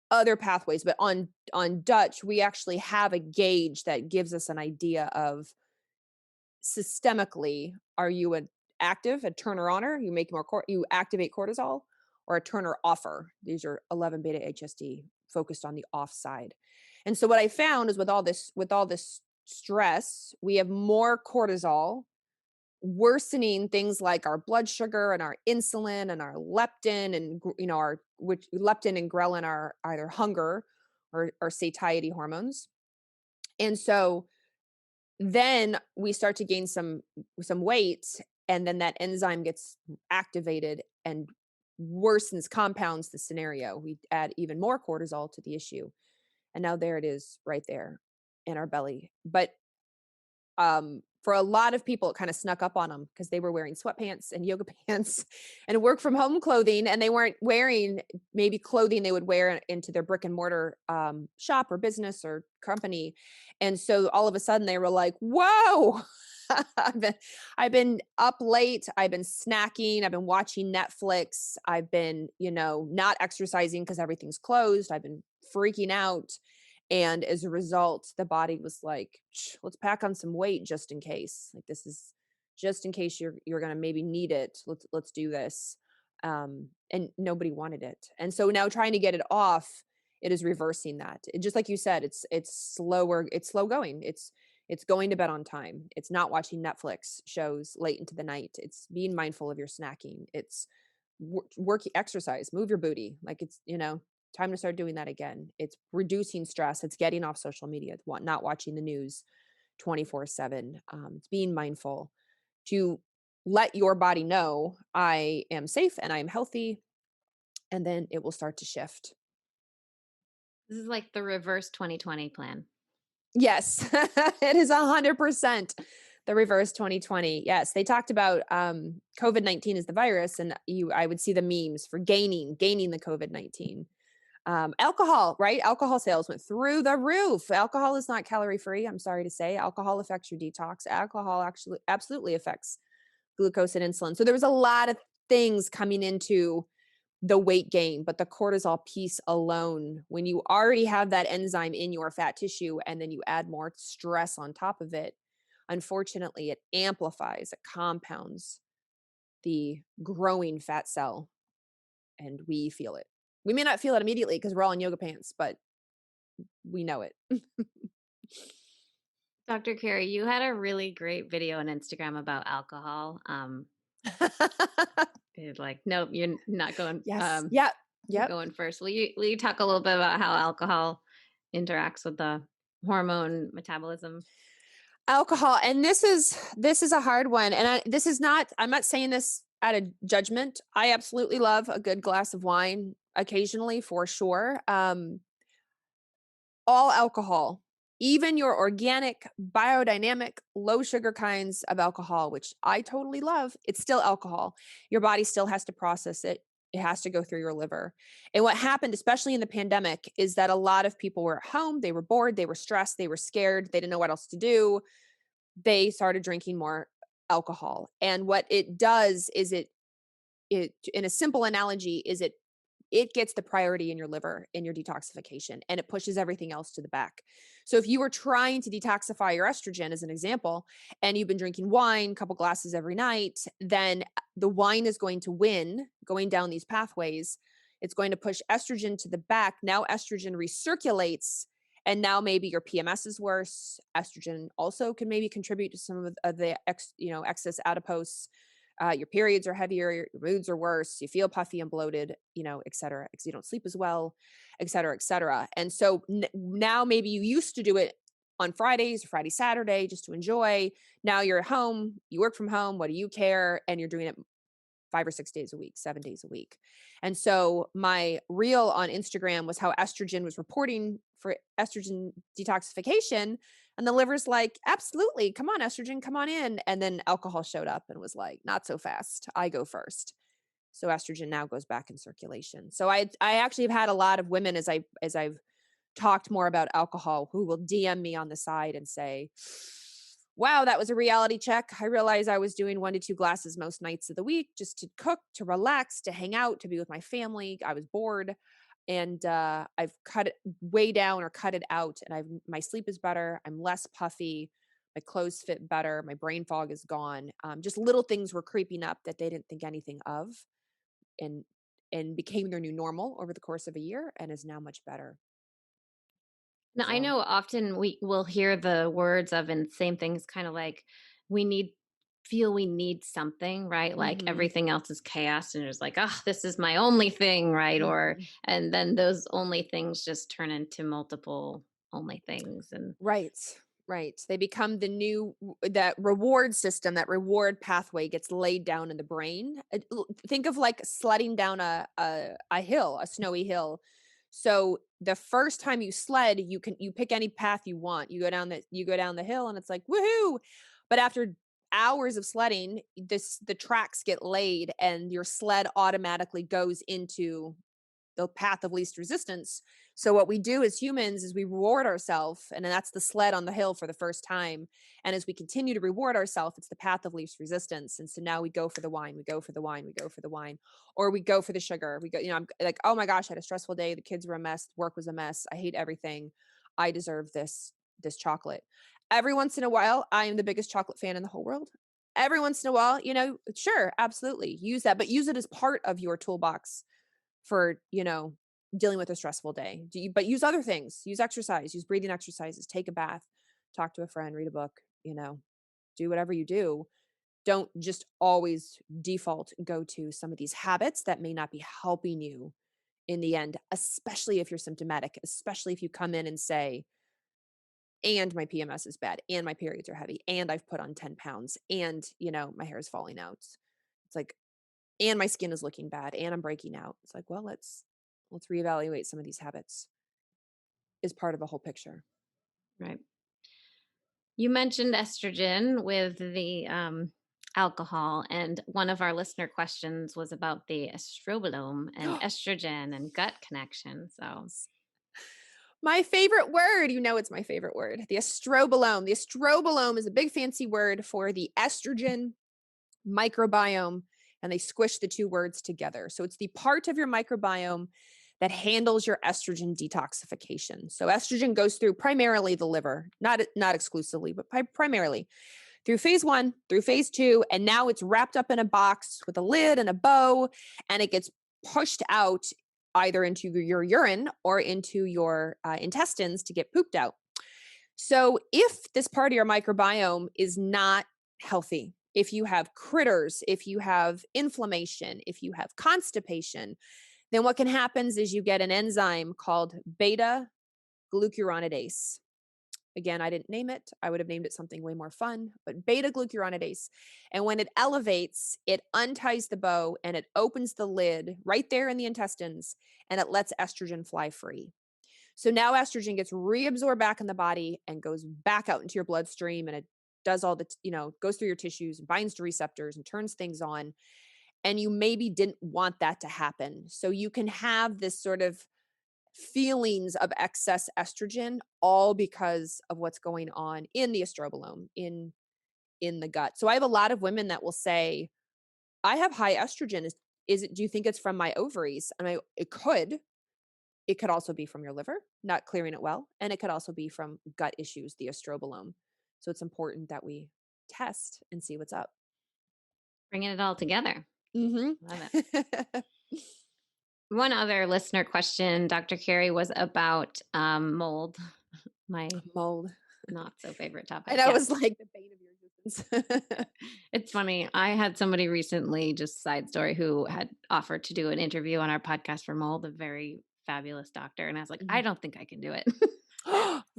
Speaker 3: other pathways, but on Dutch, we actually have a gauge that gives us an idea of systemically, are you an active, a turner oner? You make you activate cortisol, or a turner offer. These are 11 beta HSD focused on the off side. And so what I found is with all this stress, we have more cortisol worsening things like our blood sugar and our insulin and our leptin and our which leptin and ghrelin are either hunger or satiety hormones. And so then we start to gain some weight, and then that enzyme gets activated and worsens, compounds the scenario. We add even more cortisol to the issue, and now there it is right there in our belly. But for a lot of people, it kind of snuck up on them because they were wearing sweatpants and yoga pants and work from home clothing, and they weren't wearing maybe clothing they would wear into their brick and mortar shop or business or company. And so all of a sudden they were like, whoa, I've been up late. I've been snacking. I've been watching Netflix. I've been, not exercising because everything's closed. I've been freaking out. And as a result, the body was like, let's pack on some weight just in case. Like this is just in case you're gonna maybe need it. Let's do this. And nobody wanted it. And so now trying to get it off, it is reversing that. Just like you said, it's slower, it's slow going. It's going to bed on time. It's not watching Netflix shows late into the night. It's being mindful of your snacking. It's work, exercise, move your booty. Like it's, time to start doing that again. It's reducing stress. It's getting off social media, not watching the news 24/7. It's being mindful to let your body know I am safe and I am healthy, and then it will start to shift.
Speaker 2: This is like the reverse 2020 plan.
Speaker 3: Yes, it is 100% the reverse 2020. Yes, they talked about COVID-19 is the virus, and I would see the memes for gaining the COVID-19. Alcohol, right? Alcohol sales went through the roof. Alcohol is not calorie free. I'm sorry to say. Alcohol affects your detox. Alcohol actually absolutely affects glucose and insulin. So there was a lot of things coming into the weight gain, but the cortisol piece alone, when you already have that enzyme in your fat tissue and then you add more stress on top of it, unfortunately, it amplifies, it compounds the growing fat cell, and we feel it. We may not feel it immediately because we're all in yoga pants, but we know it.
Speaker 2: Dr. Carrie, you had a really great video on Instagram about alcohol. It's like, nope, you're not going.
Speaker 3: Yes. Yep.
Speaker 2: You're
Speaker 3: Yep.
Speaker 2: going first. Will you talk a little bit about how alcohol interacts with the hormone metabolism?
Speaker 3: Alcohol, and this is a hard one, and I'm not saying this out of judgment. I absolutely love a good glass of wine occasionally, for sure. All alcohol, even your organic, biodynamic, low sugar kinds of alcohol, which I totally love, it's still alcohol. Your body still has to process it. It has to go through your liver. And what happened, especially in the pandemic, is that a lot of people were at home, they were bored, they were stressed, they were scared, they didn't know what else to do. They started drinking more alcohol. And what it does is it in a simple analogy is it gets the priority in your liver in your detoxification, and it pushes everything else to the back. So if you were trying to detoxify your estrogen as an example, and you've been drinking wine, a couple glasses every night, then the wine is going to win going down these pathways. It's going to push estrogen to the back. Now estrogen recirculates, and now maybe your PMS is worse. Estrogen also can maybe contribute to some of the excess adipose. Your periods are heavier, your moods are worse, you feel puffy and bloated, et cetera, because you don't sleep as well, et cetera, et cetera. And so now maybe you used to do it on Fridays or Friday, Saturday, just to enjoy. Now you're at home, you work from home, what do you care? And you're doing it 5 or 6 days a week, 7 days a week. And so my reel on Instagram was how estrogen was reporting for estrogen detoxification. And the liver's like, absolutely, come on, estrogen, come on in. And then alcohol showed up and was like, not so fast. I go first. So estrogen now goes back in circulation. So I actually have had a lot of women as I've talked more about alcohol who will DM me on the side and say, wow, that was a reality check. I realized I was doing 1 to 2 glasses most nights of the week just to cook, to relax, to hang out, to be with my family. I was bored, and I've cut it way down or cut it out, and my sleep is better. I'm less puffy. My clothes fit better. My brain fog is gone. Just little things were creeping up that they didn't think anything of, and became their new normal over the course of a year, and is now much better.
Speaker 2: Now, I
Speaker 3: So,
Speaker 2: know often we will hear the words of and same things kind of like we need feel we need something, right? Like
Speaker 3: mhm,
Speaker 2: everything else is chaos and it's like, oh, this is my only thing, right? Or
Speaker 3: mhm.
Speaker 2: and then those only things just turn into multiple only things. And
Speaker 3: Right. Right. They become the new that reward system, that reward pathway gets laid down in the brain. Think of like sledding down a hill, a snowy hill. So the first time you sled, you pick any path you want. You go down the hill and it's like woohoo. But after hours of sledding, the tracks get laid and your sled automatically goes into the path of least resistance. So what we do as humans is we reward ourselves, and that's the sled on the hill for the first time. And as we continue to reward ourselves, it's the path of least resistance. And so now we go for the wine, we go for the wine, we go for the wine, or we go for the sugar. We go, I'm like, oh my gosh, I had a stressful day. The kids were a mess. Work was a mess. I hate everything. I deserve this chocolate. Every once in a while, I am the biggest chocolate fan in the whole world. Every once in a while, sure, absolutely use that, but use it as part of your toolbox for, dealing with a stressful day. But use other things, use exercise, use breathing exercises, take a bath, talk to a friend, read a book, do whatever you do. Don't just always default go to some of these habits that may not be helping you in the end, especially if you're symptomatic, especially if you come in and say, and my PMS is bad, and my periods are heavy, and I've put on 10 pounds, and, my hair is falling out. It's like, and my skin is looking bad and I'm breaking out. It's like, well, let's reevaluate some of these habits. is part of a whole picture.
Speaker 2: Right. You mentioned estrogen with the alcohol, and one of our listener questions was about the estrobolome and estrogen and gut connection. So,
Speaker 3: My favorite word, it's my favorite word, the estrobolome. The estrobolome is a big fancy word for the estrogen microbiome, and they squish the two words together. So it's the part of your microbiome that handles your estrogen detoxification. So estrogen goes through primarily the liver, not exclusively, but primarily through phase 1, through phase 2, and now it's wrapped up in a box with a lid and a bow, and it gets pushed out either into your urine or into your intestines to get pooped out. So if this part of your microbiome is not healthy, if you have critters, if you have inflammation, if you have constipation, then what can happen is you get an enzyme called beta glucuronidase. Again, I didn't name it. I would have named it something way more fun, but beta glucuronidase. And when it elevates, it unties the bow and it opens the lid right there in the intestines, and it lets estrogen fly free. So now estrogen gets reabsorbed back in the body and goes back out into your bloodstream, and it does all the, goes through your tissues and binds to receptors and turns things on. And you maybe didn't want that to happen. So you can have this sort of feelings of excess estrogen, all because of what's going on in the estrobolome, in the gut. So I have a lot of women that will say, I have high estrogen. Is it, do you think it's from my ovaries? And it could also be from your liver not clearing it well, and it could also be from gut issues, the estrobolome. So it's important that we test and see what's up.
Speaker 2: bringing it all together.
Speaker 3: Mm-hmm.
Speaker 2: Love it. One other listener question, Dr. Carrie, was about mold. My
Speaker 3: Mold.
Speaker 2: not so favorite topic.
Speaker 3: I know, it was like the bane of your existence.
Speaker 2: It's funny. I had somebody recently, just side story, who had offered to do an interview on our podcast for mold, a very fabulous doctor. And I was like, I don't think I can do it.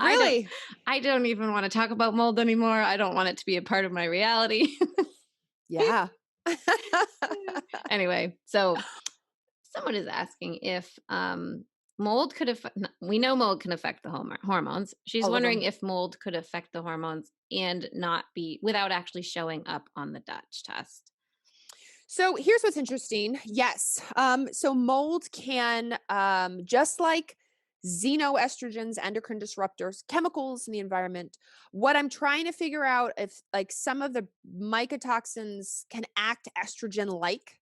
Speaker 3: Really?
Speaker 2: I don't even want to talk about mold anymore. I don't want it to be a part of my reality.
Speaker 3: Yeah.
Speaker 2: Anyway, so someone is asking if mold could affect, we know mold can affect the hormones. She's
Speaker 3: All of
Speaker 2: wondering
Speaker 3: them.
Speaker 2: if mold could affect the hormones and not be, without actually showing up on the Dutch test.
Speaker 3: So here's what's interesting. Yes. So mold can, just like xenoestrogens, endocrine disruptors, chemicals in the environment. What I'm trying to figure out if like some of the mycotoxins can act estrogen-like.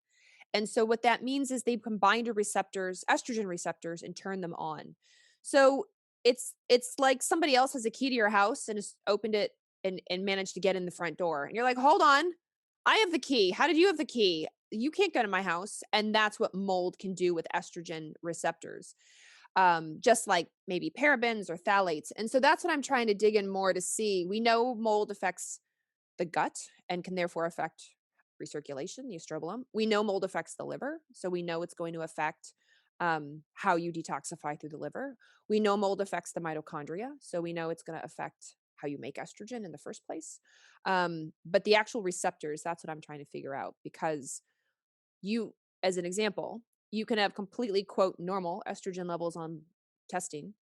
Speaker 3: And so what that means is they combine to receptors, estrogen receptors, and turn them on. So it's like somebody else has a key to your house and has opened it and managed to get in the front door. And you're like, hold on, I have the key. How did you have the key? You can't go to my house. And that's what mold can do with estrogen receptors. Just like maybe parabens or phthalates. And so that's what I'm trying to dig in more to see. We know mold affects the gut and can therefore affect recirculation, the estrobolome. We know mold affects the liver, so we know it's going to affect how you detoxify through the liver. We know mold affects the mitochondria, so we know it's going to affect how you make estrogen in the first place. But the actual receptors, that's what I'm trying to figure out, because you, as an example, you can have completely, quote, normal estrogen levels on testing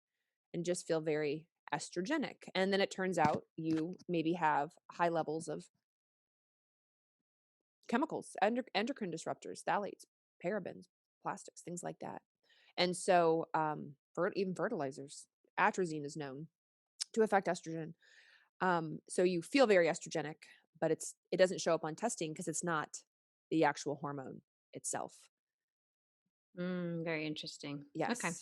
Speaker 3: and just feel very estrogenic. And then it turns out you maybe have high levels of chemicals, endocrine disruptors, phthalates, parabens, plastics, things like that. And so even fertilizers, atrazine is known to affect estrogen. So you feel very estrogenic, but it doesn't show up on testing because it's not the actual hormone itself.
Speaker 2: Very interesting.
Speaker 3: Yes.
Speaker 2: Okay.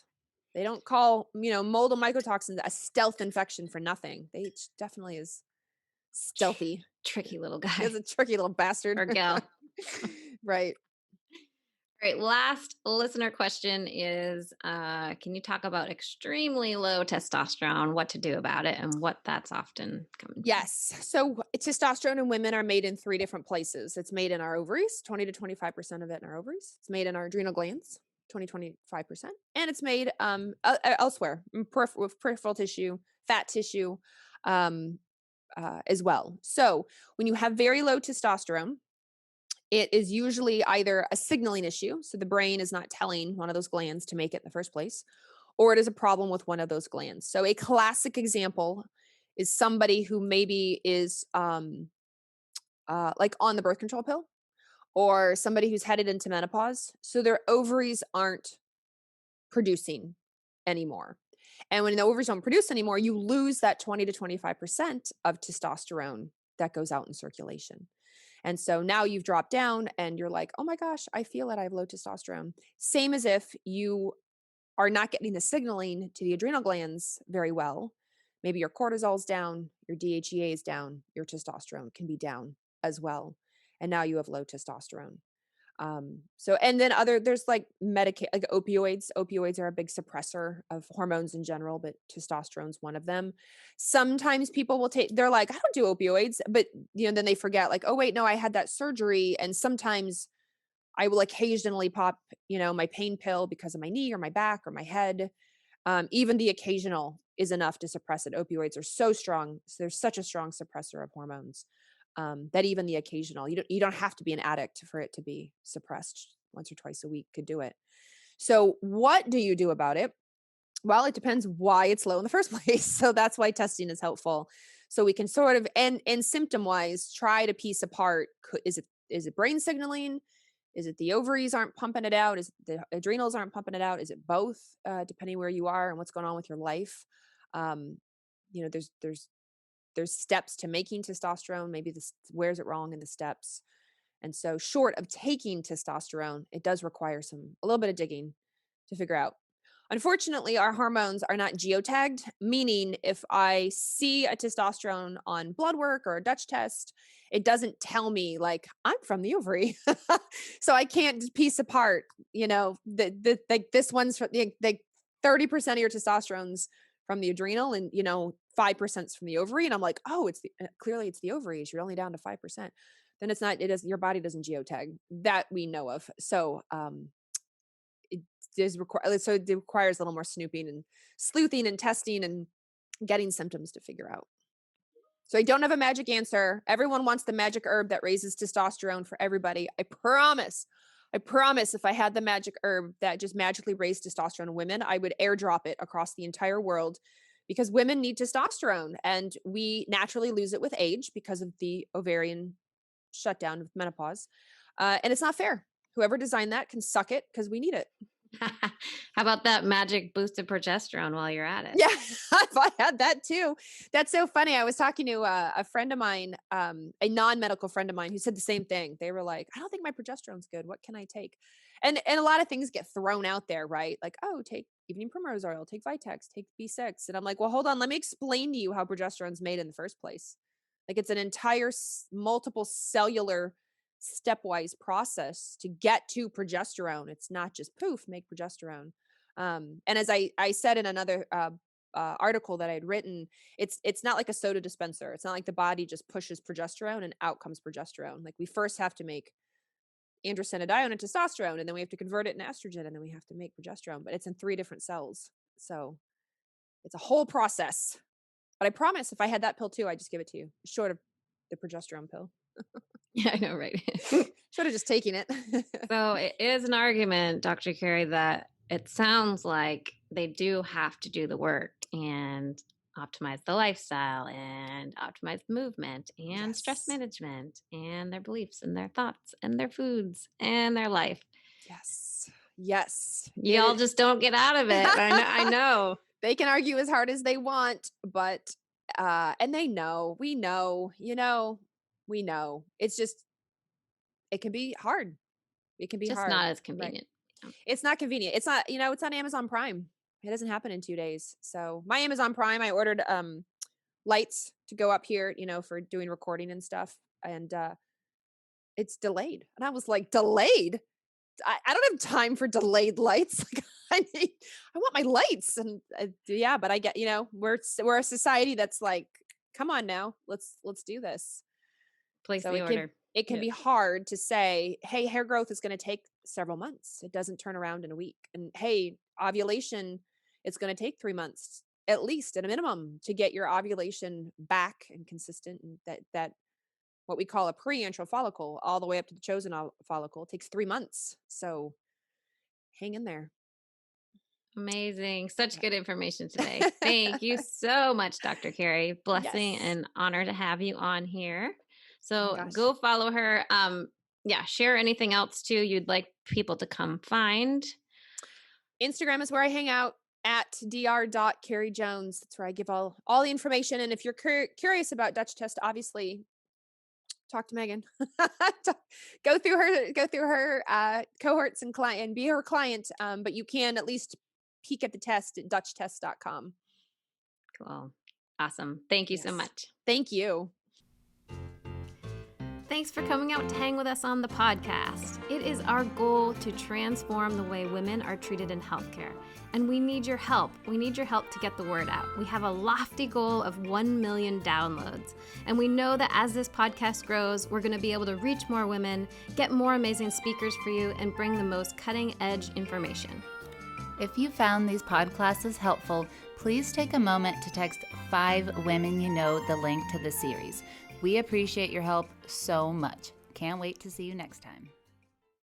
Speaker 3: They don't call, mold and mycotoxins a stealth infection for nothing. They definitely is stealthy.
Speaker 2: Tricky little guy.
Speaker 3: He's a tricky little bastard.
Speaker 2: Or gal.
Speaker 3: Right.
Speaker 2: All right. Last listener question is can you talk about extremely low testosterone, what to do about it, and what that's often coming to?
Speaker 3: Yes. So testosterone in women are made in 3 different places. It's made in our ovaries, 20 to 25% of it in our ovaries. It's made in our adrenal glands, 25%. And it's made elsewhere, with peripheral tissue, fat tissue, as well. So when you have very low testosterone, it is usually either a signaling issue. So the brain is not telling one of those glands to make it in the first place, or it is a problem with one of those glands. So a classic example is somebody who maybe is like on the birth control pill, or somebody who's headed into menopause. So their ovaries aren't producing anymore. And when the ovaries don't produce anymore, you lose that 20 to 25% of testosterone that goes out in circulation. And so now you've dropped down and you're like, oh my gosh, I feel it. I have low testosterone. Same as if you are not getting the signaling to the adrenal glands very well. Maybe your cortisol's down, your DHEA is down, your testosterone can be down as well. And now you have low testosterone. So, and then there's like like opioids. Opioids are a big suppressor of hormones in general, but testosterone's one of them. Sometimes people will they're like, I don't do opioids, but then they forget like, oh wait, no, I had that surgery. And sometimes I will occasionally pop, my pain pill because of my knee or my back or my head. Even the occasional is enough to suppress it. Opioids are so strong. So they're such a strong suppressor of hormones that even the occasional, you don't have to be an addict for it to be suppressed. Once or twice a week could do it. So what do you do about it? Well, it depends why it's low in the first place. So that's why testing is helpful. So we can sort of, and symptom wise, try to piece apart, is it brain signaling? Is it the ovaries aren't pumping it out? Is it the adrenals aren't pumping it out? Is it both, depending where you are and what's going on with your life? Um, there's steps to making testosterone. Maybe this where's it wrong in the steps. And so short of taking testosterone, it does require a little bit of digging to figure out. Unfortunately, our hormones are not geotagged, meaning if I see a testosterone on blood work or a Dutch test, it doesn't tell me like I'm from the ovary. So I can't piece apart, like this one's from the 30% of your testosterone's from the adrenal and 5% from the ovary. And I'm like, oh, clearly it's the ovaries. You're only down to 5%. Then it's not, your body doesn't geotag that we know of. So it requires a little more snooping and sleuthing and testing and getting symptoms to figure out. So I don't have a magic answer. Everyone wants the magic herb that raises testosterone for everybody. I promise if I had the magic herb that just magically raised testosterone in women, I would airdrop it across the entire world, because women need testosterone and we naturally lose it with age because of the ovarian shutdown with menopause. And it's not fair. Whoever designed that can suck it, because we need it.
Speaker 2: How about that magic boosted progesterone while you're at it?
Speaker 3: Yeah, I had that too. That's so funny. I was talking to a friend of mine, a non-medical friend of mine, who said the same thing. They were like, I don't think my progesterone's good. What can I take? And a lot of things get thrown out there, right? Like, oh, take evening primrose oil, take Vitex, take B6. And I'm like, well, hold on. Let me explain to you how progesterone's made in the first place. Like, it's an entire multiple cellular stepwise process to get to progesterone. It's not just poof, make progesterone. And as I said in another article that I had written, it's not like a soda dispenser. It's not like the body just pushes progesterone and out comes progesterone. Like, we first have to make androstenedione and testosterone, and then we have to convert it into estrogen, and then we have to make progesterone. But it's in 3 different cells, so it's a whole process. But I promise, if I had that pill too, I'd just give it to you, short of the progesterone pill.
Speaker 2: Yeah, I know, right?
Speaker 3: Should have just taken it.
Speaker 2: So it is an argument, Dr. Carrie, that it sounds like they do have to do the work and optimize the lifestyle and optimize the movement and stress
Speaker 3: Yes.
Speaker 2: management and their beliefs and their thoughts and their foods and their life.
Speaker 3: Yes.
Speaker 2: Y'all just don't get out of it. I know.
Speaker 3: They can argue as hard as they want, but and we know, we know. It's just, it can be hard. It can be
Speaker 2: Just
Speaker 3: hard.
Speaker 2: not as
Speaker 3: Right.
Speaker 2: convenient.
Speaker 3: It's not convenient. It's not, it's on Amazon Prime. It doesn't happen in 2 days. So my Amazon Prime, I ordered lights to go up here, for doing recording and stuff. And it's delayed. And I was like, delayed? I don't have time for delayed lights. Like, I want my lights. And yeah, but I get, we're a society that's like, come on now, let's do this.
Speaker 2: Place
Speaker 3: So
Speaker 2: the order.
Speaker 3: it can
Speaker 2: Yeah.
Speaker 3: be hard to say, hey, hair growth is going to take several months. It doesn't turn around in a week. And hey, ovulation, it's going to take 3 months at least, at a minimum, to get your ovulation back and consistent. And that what we call a preantral follicle all the way up to the chosen follicle takes 3 months. So hang in there.
Speaker 2: Amazing. Such good information today. Thank you so much, Dr. Carrie. Blessing
Speaker 3: Yes.
Speaker 2: and honor to have you on here.
Speaker 3: Oh
Speaker 2: So
Speaker 3: my gosh.
Speaker 2: go follow her. Share anything else too you'd like people to come find.
Speaker 3: Instagram is where I hang out at dr.carriejones. That's where I give all the information. And if you're curious about Dutch test, obviously talk to Megan. Go through her cohorts and be her client. But you can at least peek at the test at dutchtest.com.
Speaker 2: Cool. Awesome. Thank you so much.
Speaker 3: Thank you.
Speaker 2: Thanks for coming out to hang with us on the podcast. It is our goal to transform the way women are treated in healthcare, and we need your help. We need your help to get the word out. We have a lofty goal of 1 million downloads, and we know that as this podcast grows, we're going to be able to reach more women, get more amazing speakers for you, and bring the most cutting-edge information.
Speaker 1: If you found these podclasses helpful, please take a moment to text 5 women you know the link to the series. We appreciate your help so much. Can't wait to see you next time.